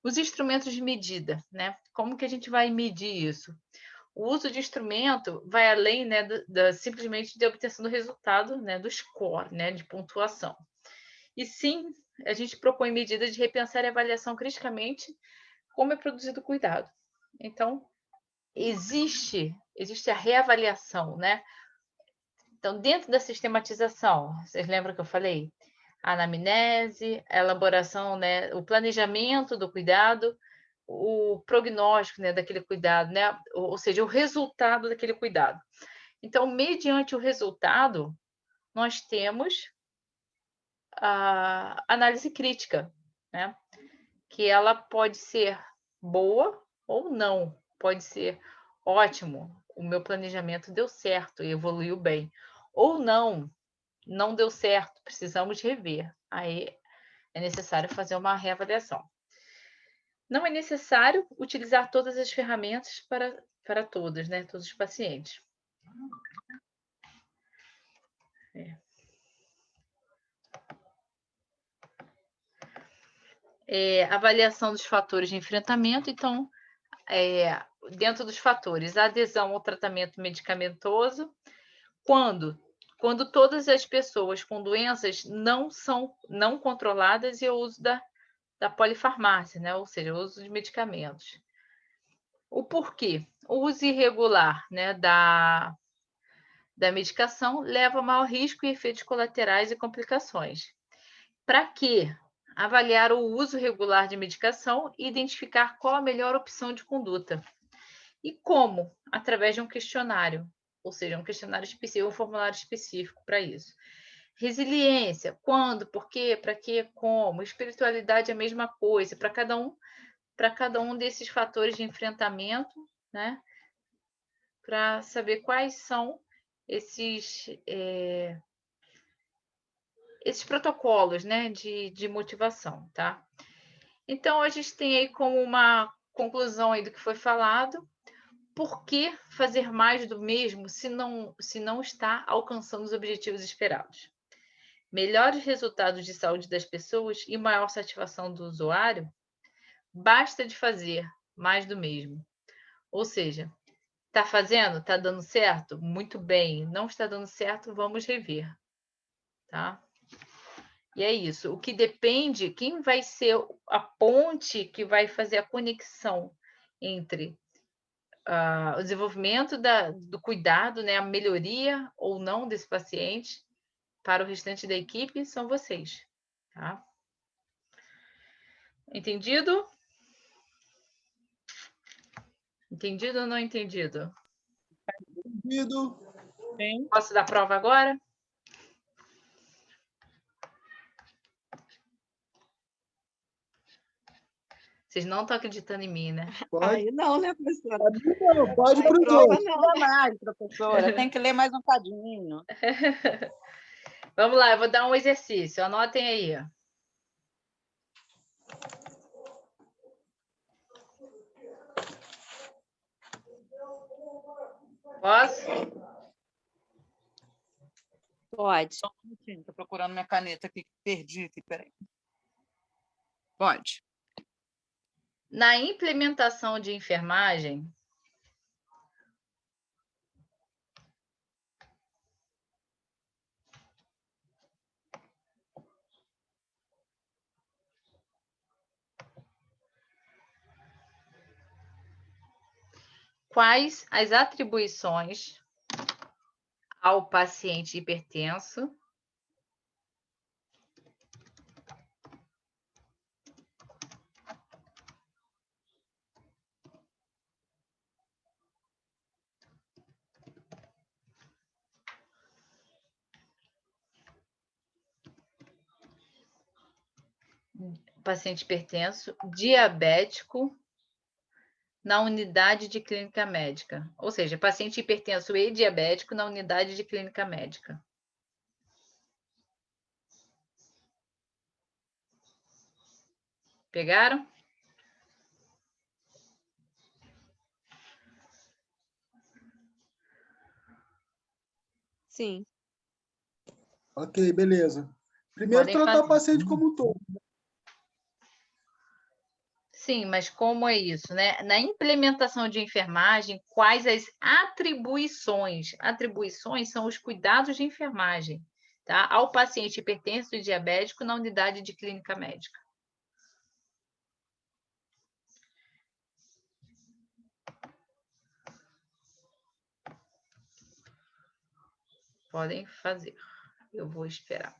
Os instrumentos de medida, né? Como que a gente vai medir isso? O uso de instrumento vai além, né, simplesmente de obtenção do resultado, né, do score, né, de pontuação. E sim, a gente propõe medidas de repensar a avaliação criticamente como é produzido o cuidado. Então, existe a reavaliação, né? Então, dentro da sistematização, vocês lembram que eu falei? A anamnese, a elaboração, né, o planejamento do cuidado, o prognóstico, né, daquele cuidado, né, ou seja, o resultado daquele cuidado. Então, mediante o resultado, nós temos a análise crítica, né, que ela pode ser boa ou não, pode ser ótimo, o meu planejamento deu certo e evoluiu bem, ou não deu certo, precisamos rever. Aí é necessário fazer uma reavaliação. Não é necessário utilizar todas as ferramentas para todos, né? Todos os pacientes. Avaliação dos fatores de enfrentamento. Então, dentro dos fatores, a adesão ao tratamento medicamentoso, quando todas as pessoas com doenças não são controladas e o uso da polifarmácia, né? Ou seja, o uso de medicamentos. O porquê? O uso irregular, né, da medicação leva a maior risco e efeitos colaterais e complicações. Para quê? Avaliar o uso regular de medicação e identificar qual a melhor opção de conduta. E como? Através de um questionário, ou seja, um questionário específico, um formulário específico para isso. Resiliência, quando, por quê, para quê, como. Espiritualidade é a mesma coisa, para cada um desses fatores de enfrentamento, né? Para saber quais são esses protocolos, né, de motivação, tá? Então, a gente tem aí como uma conclusão aí do que foi falado, por que fazer mais do mesmo se não está alcançando os objetivos esperados? Melhores resultados de saúde das pessoas e maior satisfação do usuário? Basta de fazer mais do mesmo. Ou seja, está fazendo? Está dando certo? Muito bem. Não está dando certo? Vamos rever. Tá? E é isso. O que depende, quem vai ser a ponte que vai fazer a conexão entre o desenvolvimento do cuidado, né, a melhoria ou não desse paciente para o restante da equipe são vocês. Tá? Entendido? Entendido ou não entendido? Entendido. Sim. Posso dar prova agora? Vocês não estão acreditando em mim, né? Aí não, né, professora? Não, pode para os outros. Não mais, professora. Tem que ler mais um cadinho. Vamos lá, eu vou dar um exercício. Anotem aí. Posso? Pode. Só um minutinho, estou procurando minha caneta aqui, perdi aqui, peraí. Pode. Na implementação de enfermagem, quais as atribuições ao paciente hipertenso diabético na unidade de clínica médica? Ou seja, paciente hipertenso e diabético na unidade de clínica médica. Pegaram? Sim. Ok, beleza. Primeiro, Podem tratar fazer. o paciente como um todo. Sim, mas como é isso, né? Na implementação de enfermagem, quais as atribuições? Atribuições são os cuidados de enfermagem, tá? Ao paciente hipertenso e diabético na unidade de clínica médica. Podem fazer. Eu vou esperar.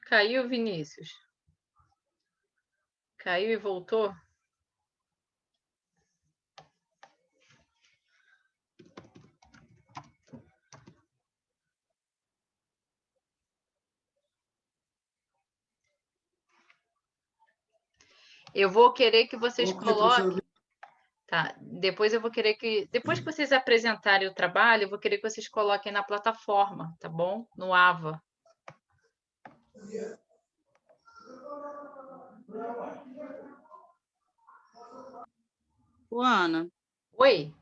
Caiu, Vinícius? Caiu e voltou? Eu vou querer que vocês coloquem... Tá, depois eu vou querer que... Depois que vocês apresentarem o trabalho, eu vou querer que vocês coloquem na plataforma, tá bom? No AVA. Ô, Ana. Oi.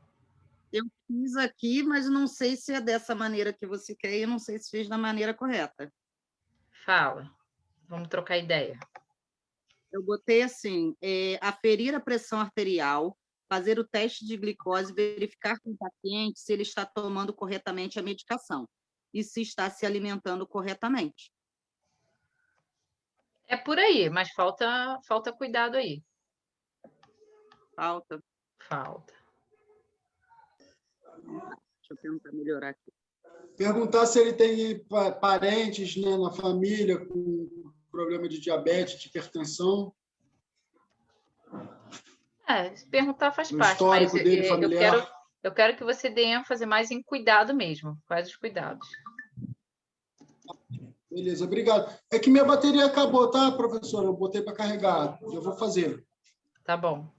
Eu fiz aqui, mas não sei se é dessa maneira que você quer e eu não sei se fez da maneira correta. Fala. Vamos trocar ideia. Eu botei assim, aferir a pressão arterial, fazer o teste de glicose, verificar com o paciente se ele está tomando corretamente a medicação e se está se alimentando corretamente. É por aí, mas falta cuidado aí. Falta? Falta. Deixa eu tentar melhorar aqui. Perguntar se ele tem parentes, né, na família com problema de diabetes, de hipertensão. Se perguntar faz O parte, mas histórico dele familiar. eu quero que você dê ênfase mais em cuidado mesmo. Quais os cuidados? Beleza, obrigado. É que minha bateria acabou, tá, professora? Eu botei para carregar. Eu vou fazer. Tá bom.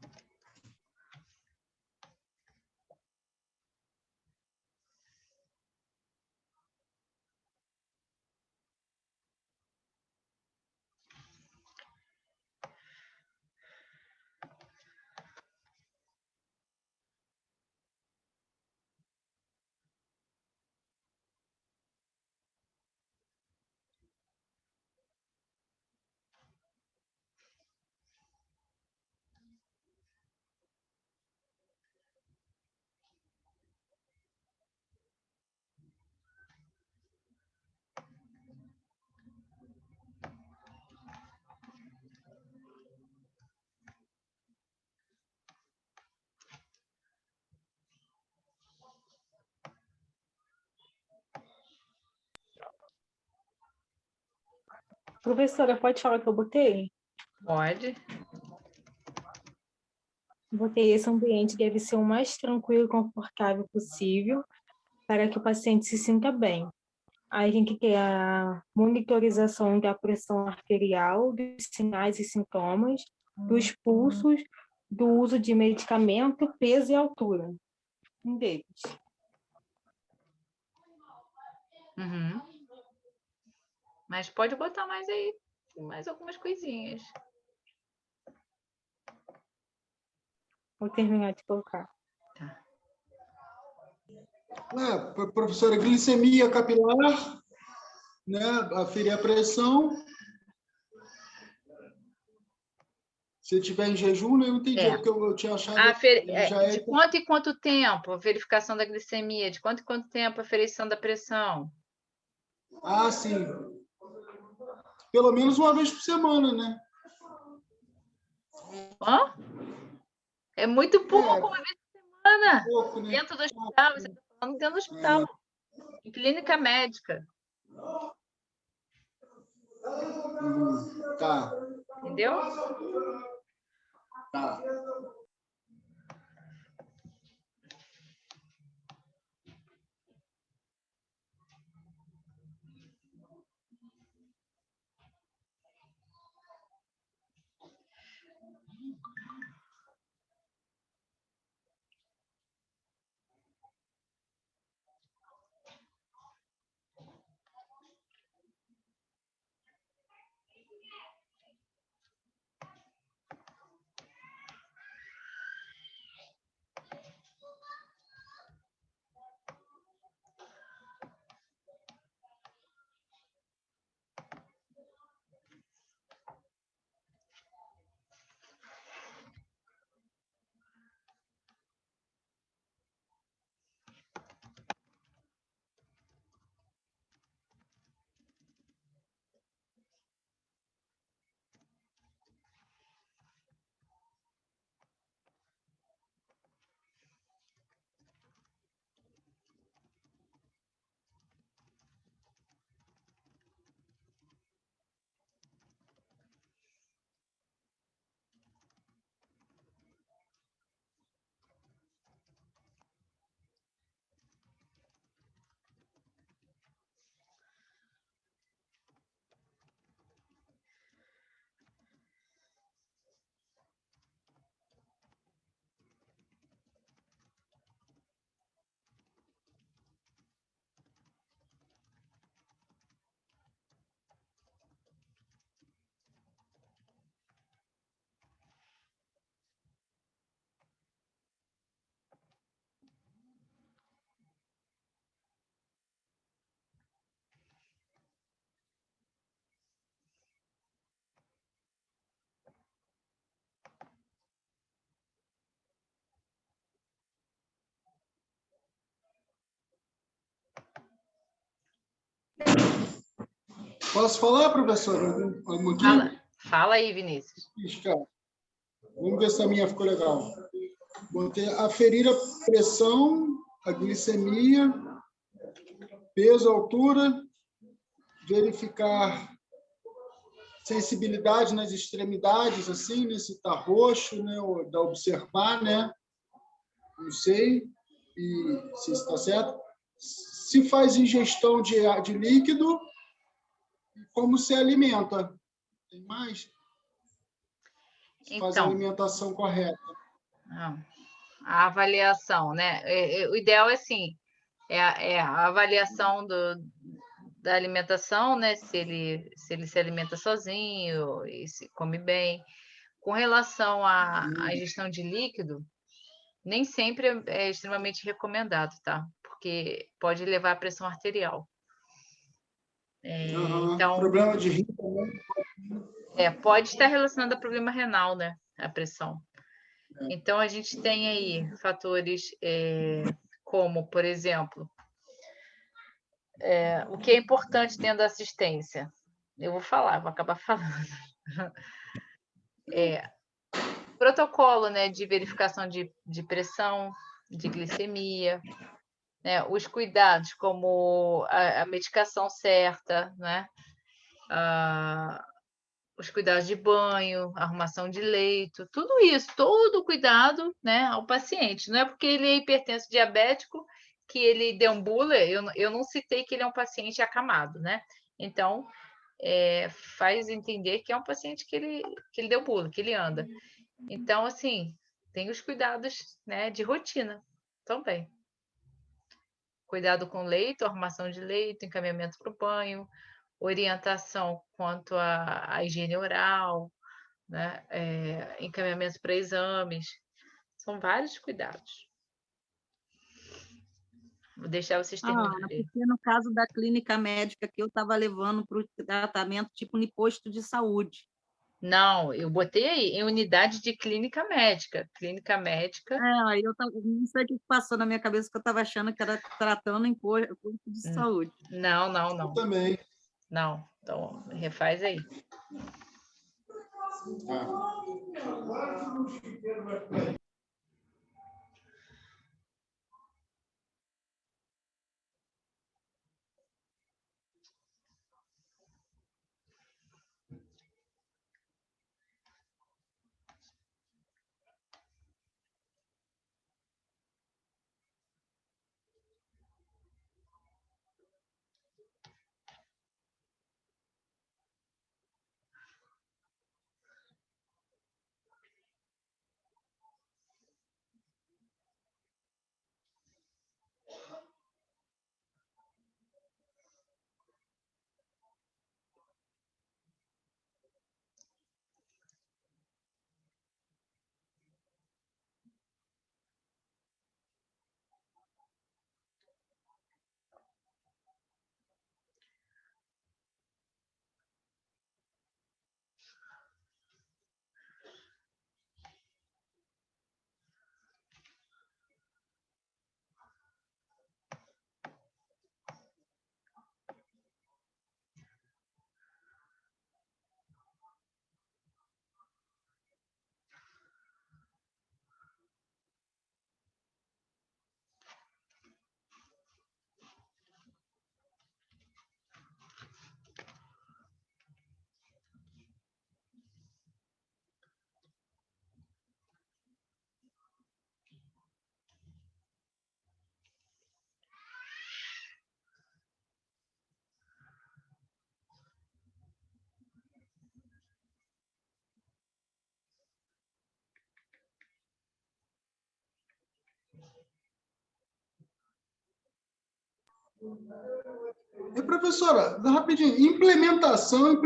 Professora, pode falar que eu botei? Pode. Botei: esse ambiente deve ser o mais tranquilo e confortável possível para que o paciente se sinta bem. Aí tem que ter a monitorização da pressão arterial, dos sinais e sintomas, dos pulsos, do uso de medicamento, peso e altura. Um deles. Uhum. Mas pode botar mais aí, mais algumas coisinhas. Vou terminar de colocar. Professora, glicemia capilar, né? Aferir a pressão. Se tiver em jejum, né? Eu não entendi, porque eu tinha achado... De quanto em quanto tempo a verificação da glicemia? De quanto em quanto tempo a aferição da pressão? Ah, sim. Pelo menos uma vez por semana, né? Hã? É muito pouco, uma vez por semana. Pouco, né? Dentro do hospital, você está falando dentro do hospital. Em clínica médica. Tá. Entendeu? Tá. Posso falar, professora? Fala aí, Vinícius. Vamos ver se a minha ficou legal. Botei aferir a pressão, a glicemia, peso, altura, verificar sensibilidade nas extremidades, assim, né? Se está roxo, né? Ou dá observar, né? Não sei se está certo. Se faz ingestão de líquido, como se alimenta? Tem mais? Se faz a Então, alimentação correta. a avaliação, né? O ideal é assim, é a avaliação da alimentação, né? Se ele se alimenta sozinho e se come bem. Com relação à ingestão de líquido, nem sempre é extremamente recomendado, tá? Porque pode levar à pressão arterial. Então, problema de rim também. pode estar relacionado a problema renal, né? A pressão. Então, a gente tem aí fatores como, por exemplo, o que é importante dentro da assistência. Eu vou acabar falando. Protocolo, né, de verificação de pressão, de glicemia, né, os cuidados como a medicação certa, né, os cuidados de banho, arrumação de leito, tudo isso, todo cuidado, né, ao paciente. Não é porque ele é hipertenso diabético que ele deambula, eu não citei que ele é um paciente acamado, né? Então, faz entender que é um paciente que ele deambula, que ele anda. Então, assim, tem os cuidados, né, de rotina também. Cuidado com leito, arrumação de leito, encaminhamento para o banho, orientação quanto à higiene oral, né, encaminhamento para exames. São vários cuidados. Vou deixar vocês terminarem. Porque no caso da clínica médica que eu estava levando para o tratamento tipo no posto de saúde. Não, eu botei aí, em unidade de clínica médica. Clínica médica. Eu não sei o que passou na minha cabeça, que eu estava achando que era tratando em posto de saúde. Não. Eu também. Não, então refaz aí. E, professora, rapidinho, implementação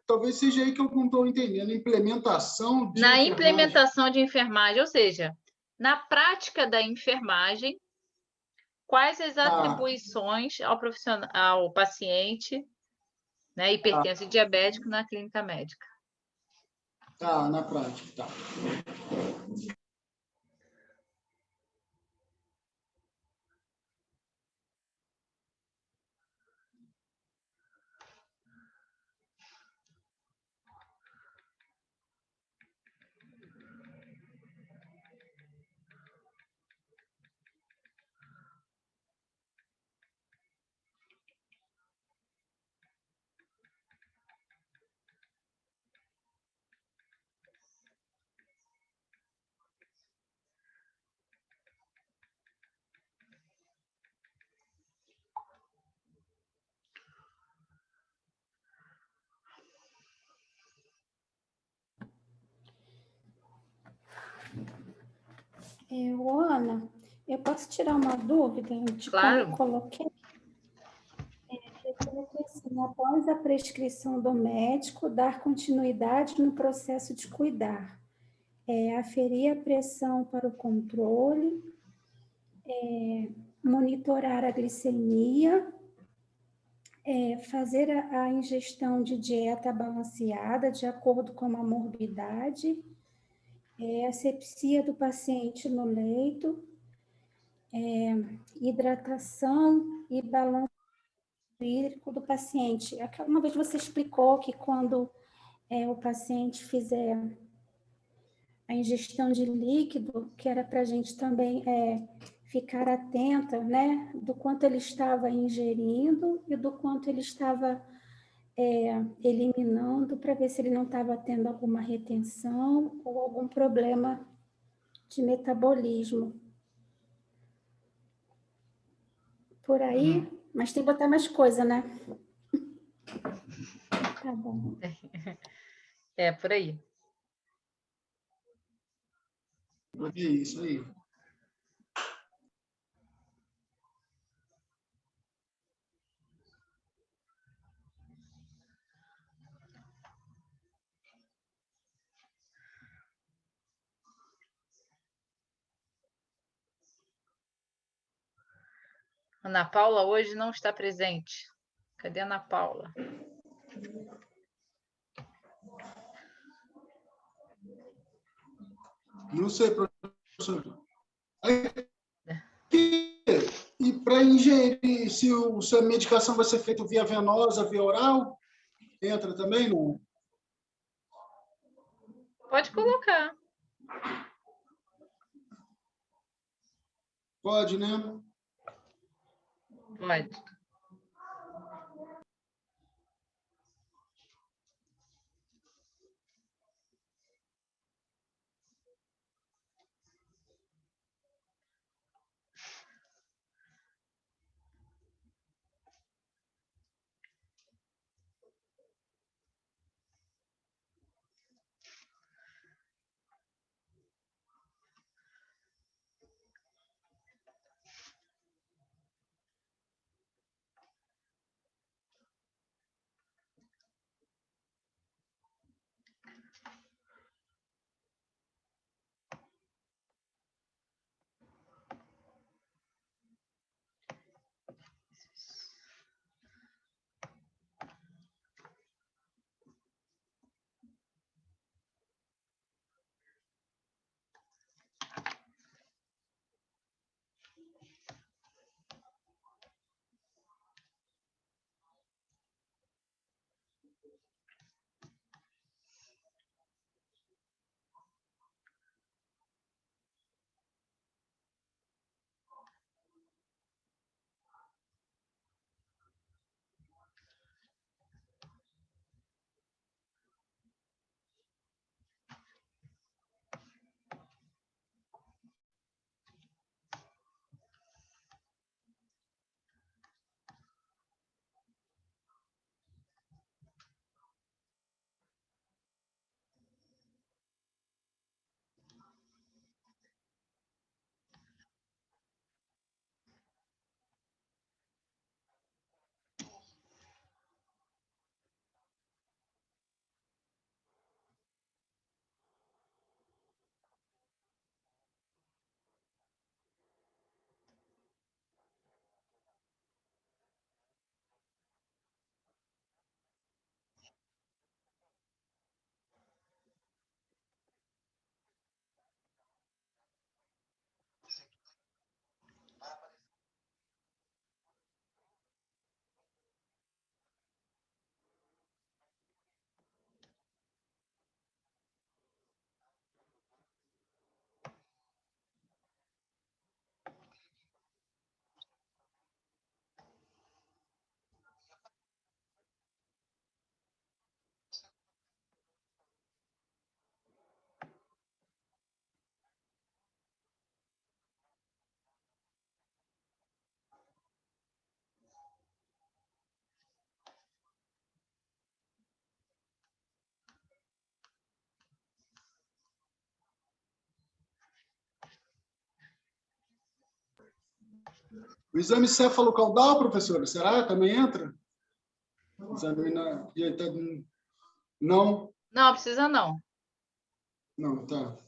talvez seja aí que eu não estou entendendo. Implementação de Na enfermagem. implementação de enfermagem, ou seja, na prática da enfermagem, quais as atribuições ao profissional, ao paciente, né, hipertenso e diabético na clínica médica? Na prática, tá. Ana, eu posso tirar uma dúvida de Claro. como eu coloquei? Eu coloquei assim, após a prescrição do médico, dar continuidade no processo de cuidar. Aferir a pressão para o controle, monitorar a glicemia, fazer a ingestão de dieta balanceada de acordo com a morbidade, asepsia do paciente no leito, hidratação e balanço hídrico do paciente. Uma vez você explicou que quando o paciente fizer a ingestão de líquido, que era para a gente também ficar atenta, né, do quanto ele estava ingerindo e do quanto ele estava eliminando, para ver se ele não estava tendo alguma retenção ou algum problema de metabolismo. Por aí, mas tem que botar mais coisa, né? Tá bom. Por aí. É isso aí. Ana Paula hoje não está presente. Cadê a Ana Paula? Não sei, professor. E para ingerir, se a medicação vai ser feita via venosa, via oral, entra também? Não? Pode colocar. Pode, né? Pode. O exame céfalo-caudal, professora, será? Também entra? Exame não? Não, precisa não. Não, tá.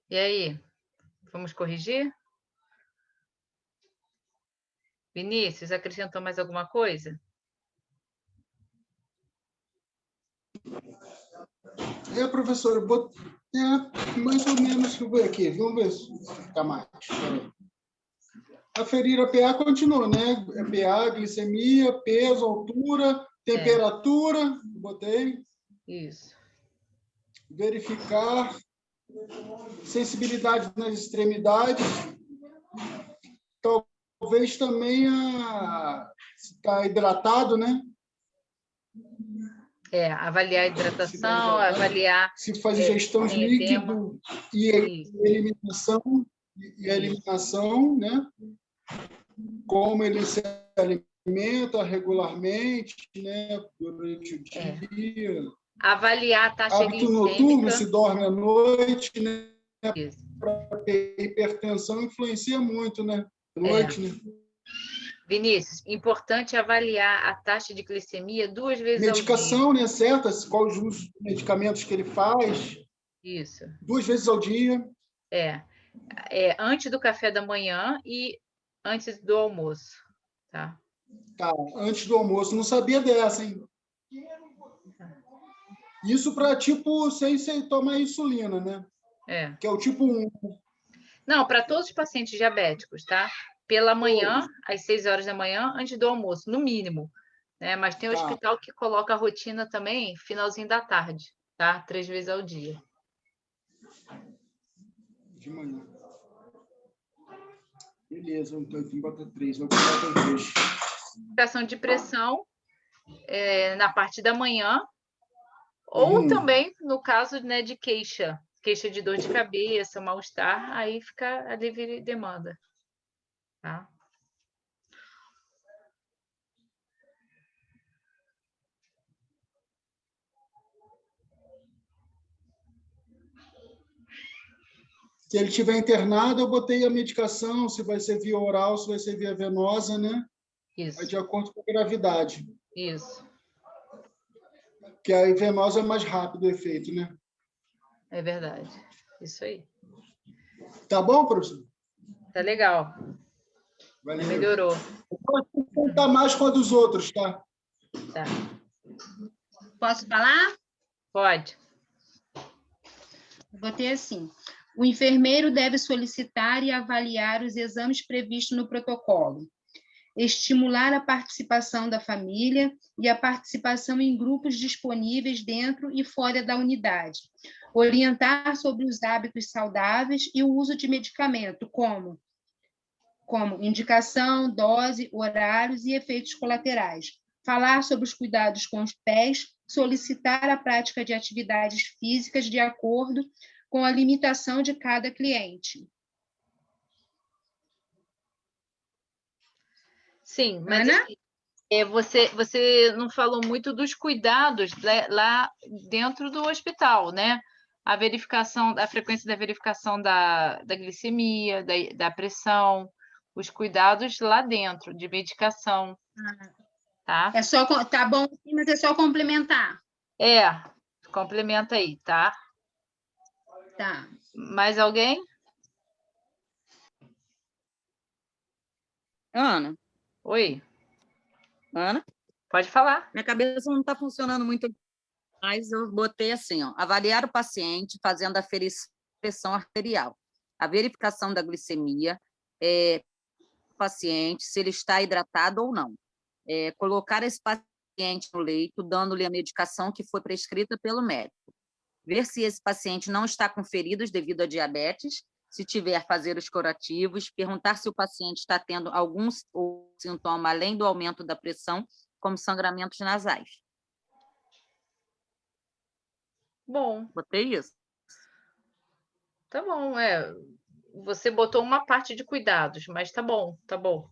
E aí? Vamos corrigir? Vinícius, acrescentou mais alguma coisa? Professor, mais ou menos, deixa eu ver aqui, vamos ver se fica mais. Aferir a PA continua, né? PA, glicemia, peso, altura, temperatura, botei. Isso. Verificar sensibilidade nas extremidades. Talvez também está hidratado, né? Avaliar a hidratação, avaliar se faz ingestão de líquido e eliminação, né? Como ele se alimenta regularmente, né? Durante o dia. Avaliar a taxa hábito glicêmica. Noturno, se dorme à noite, né? Para hipertensão influencia muito, né? Noite, né? Vinícius, importante avaliar a taxa de glicemia 2 vezes ao dia. Medicação, né? Certa, quais os medicamentos que ele faz. Isso. 2 vezes ao dia. Antes do café da manhã e antes do almoço, tá? Tá, antes do almoço. Não sabia dessa, hein? Isso para tipo, sem tomar insulina, né? Que é o tipo 1. Não, para todos os pacientes diabéticos, tá? Pela manhã, às 6 horas da manhã, antes do almoço, no mínimo. Né? Mas tem hospital que coloca a rotina também, finalzinho da tarde, tá? 3 vezes ao dia. De manhã. Beleza, então bota 3, vou botar 3. Aplicação de pressão na parte da manhã, ou também, no caso, né, de queixa de dor de cabeça, mal-estar, aí fica a livre demanda. Tá? Se ele estiver internado, eu botei a medicação, se vai ser via oral, se vai ser via venosa, né? Isso. Aí de acordo com a gravidade. Isso. Que a venosa é mais rápido o efeito, né? É verdade. Isso aí. Tá bom, professor? Tá legal. Valeu. Melhorou. Eu posso contar mais com a dos outros, tá? Tá. Posso falar? Pode. Eu botei assim: o enfermeiro deve solicitar e avaliar os exames previstos no protocolo, estimular a participação da família e a participação em grupos disponíveis dentro e fora da unidade, orientar sobre os hábitos saudáveis e o uso de medicamento, como indicação, dose, horários e efeitos colaterais, falar sobre os cuidados com os pés, solicitar a prática de atividades físicas de acordo com a limitação de cada cliente. Sim, mas assim, você não falou muito dos cuidados lá dentro do hospital, né? A verificação, a frequência da verificação da glicemia, da pressão, os cuidados lá dentro, de medicação. Tá? Tá bom, mas é só complementar. Complementa aí, tá? Tá. Mais alguém? Ana. Oi. Ana? Pode falar. Minha cabeça não está funcionando muito, mas eu botei assim, ó, avaliar o paciente fazendo a pressão arterial, a verificação da glicemia, paciente, se ele está hidratado ou não. Colocar esse paciente no leito, dando-lhe a medicação que foi prescrita pelo médico. Ver se esse paciente não está com feridas devido a diabetes, se tiver, fazer os curativos, perguntar se o paciente está tendo algum sintoma além do aumento da pressão, como sangramentos nasais. Bom. Botei isso? Tá bom, Você botou uma parte de cuidados, mas tá bom, tá bom.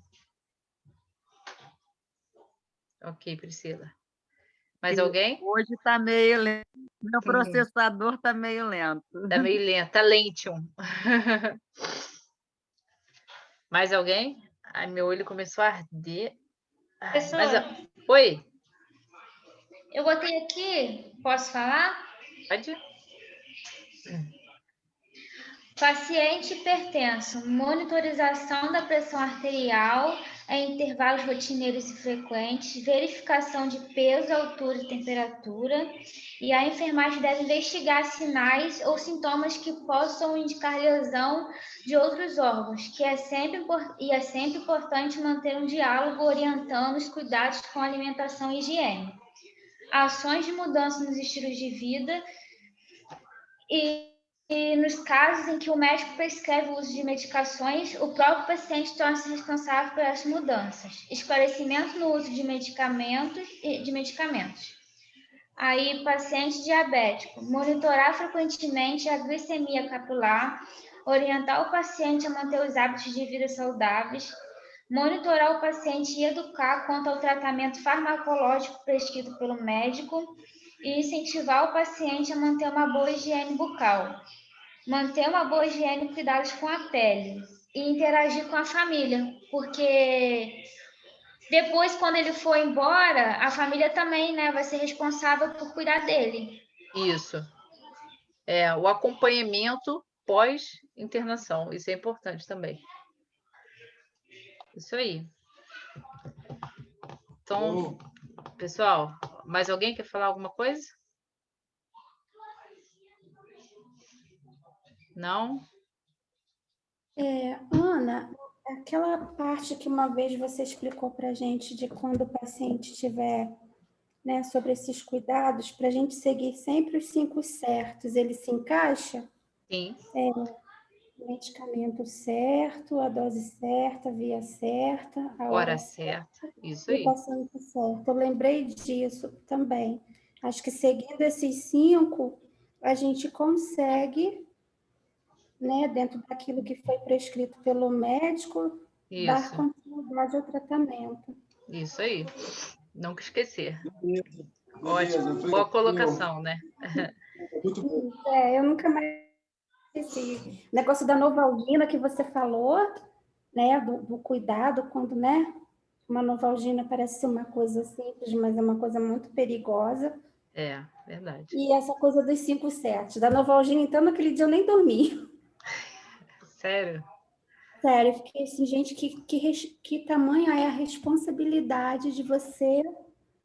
Ok, Priscila. Mais alguém? Hoje está meio lento. Meu processador está meio lento. Está meio lento, tá lentium. Mais alguém? Ai, meu olho começou a arder. Professora, Oi. eu botei aqui, posso falar? Pode. Paciente hipertenso, monitorização da pressão arterial em intervalos rotineiros e frequentes, verificação de peso, altura e temperatura, e a enfermagem deve investigar sinais ou sintomas que possam indicar lesão de outros órgãos, que é sempre importante manter um diálogo orientando os cuidados com alimentação e higiene. Ações de mudança nos estilos de vida e nos casos em que o médico prescreve o uso de medicações, o próprio paciente torna-se responsável por essas mudanças. Esclarecimento no uso de medicamentos. Aí, paciente diabético, monitorar frequentemente a glicemia capilar, orientar o paciente a manter os hábitos de vida saudáveis, monitorar o paciente e educar quanto ao tratamento farmacológico prescrito pelo médico e incentivar o paciente a manter uma boa higiene bucal, manter uma boa higiene e cuidados com a pele e interagir com a família, porque depois, quando ele for embora, a família também, né, vai ser responsável por cuidar dele. Isso. O acompanhamento pós-internação, isso é importante também. Isso aí. Então, pessoal, mais alguém quer falar alguma coisa? Não? Ana, aquela parte que uma vez você explicou para a gente de quando o paciente tiver, né, sobre esses cuidados, para a gente seguir sempre os 5 certos, ele se encaixa? Sim. Medicamento certo, a dose certa, a via certa, a hora certa, isso e aí. o paciente certo. Eu lembrei disso também. Acho que seguindo esses 5, a gente consegue, né, dentro daquilo que foi prescrito pelo médico, dar continuidade ao tratamento. Isso aí. Nunca esquecer. Ótimo. Boa colocação, né? Eu nunca mais esse negócio da Novalgina que você falou, né, do cuidado quando, né, uma Novalgina parece ser uma coisa simples, mas é uma coisa muito perigosa. É Verdade. E essa coisa dos 5 certos. Da Novalgina, então, naquele dia eu nem dormi. Sério? Sério, eu fiquei assim, gente, que tamanha é a responsabilidade de você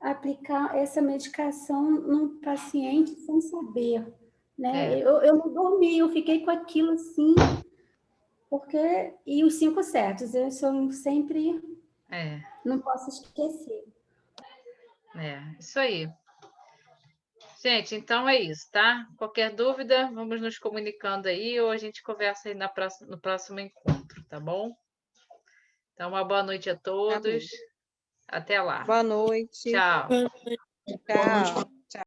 aplicar essa medicação num paciente sem saber, né? Eu não dormi, eu fiquei com aquilo assim, porque... E os 5 certos, eu sempre não posso esquecer. Isso aí. Gente, então é isso, tá? Qualquer dúvida, vamos nos comunicando aí ou a gente conversa aí no próximo encontro, tá bom? Então, uma boa noite a todos. Até lá. Boa noite. Tchau. Tchau.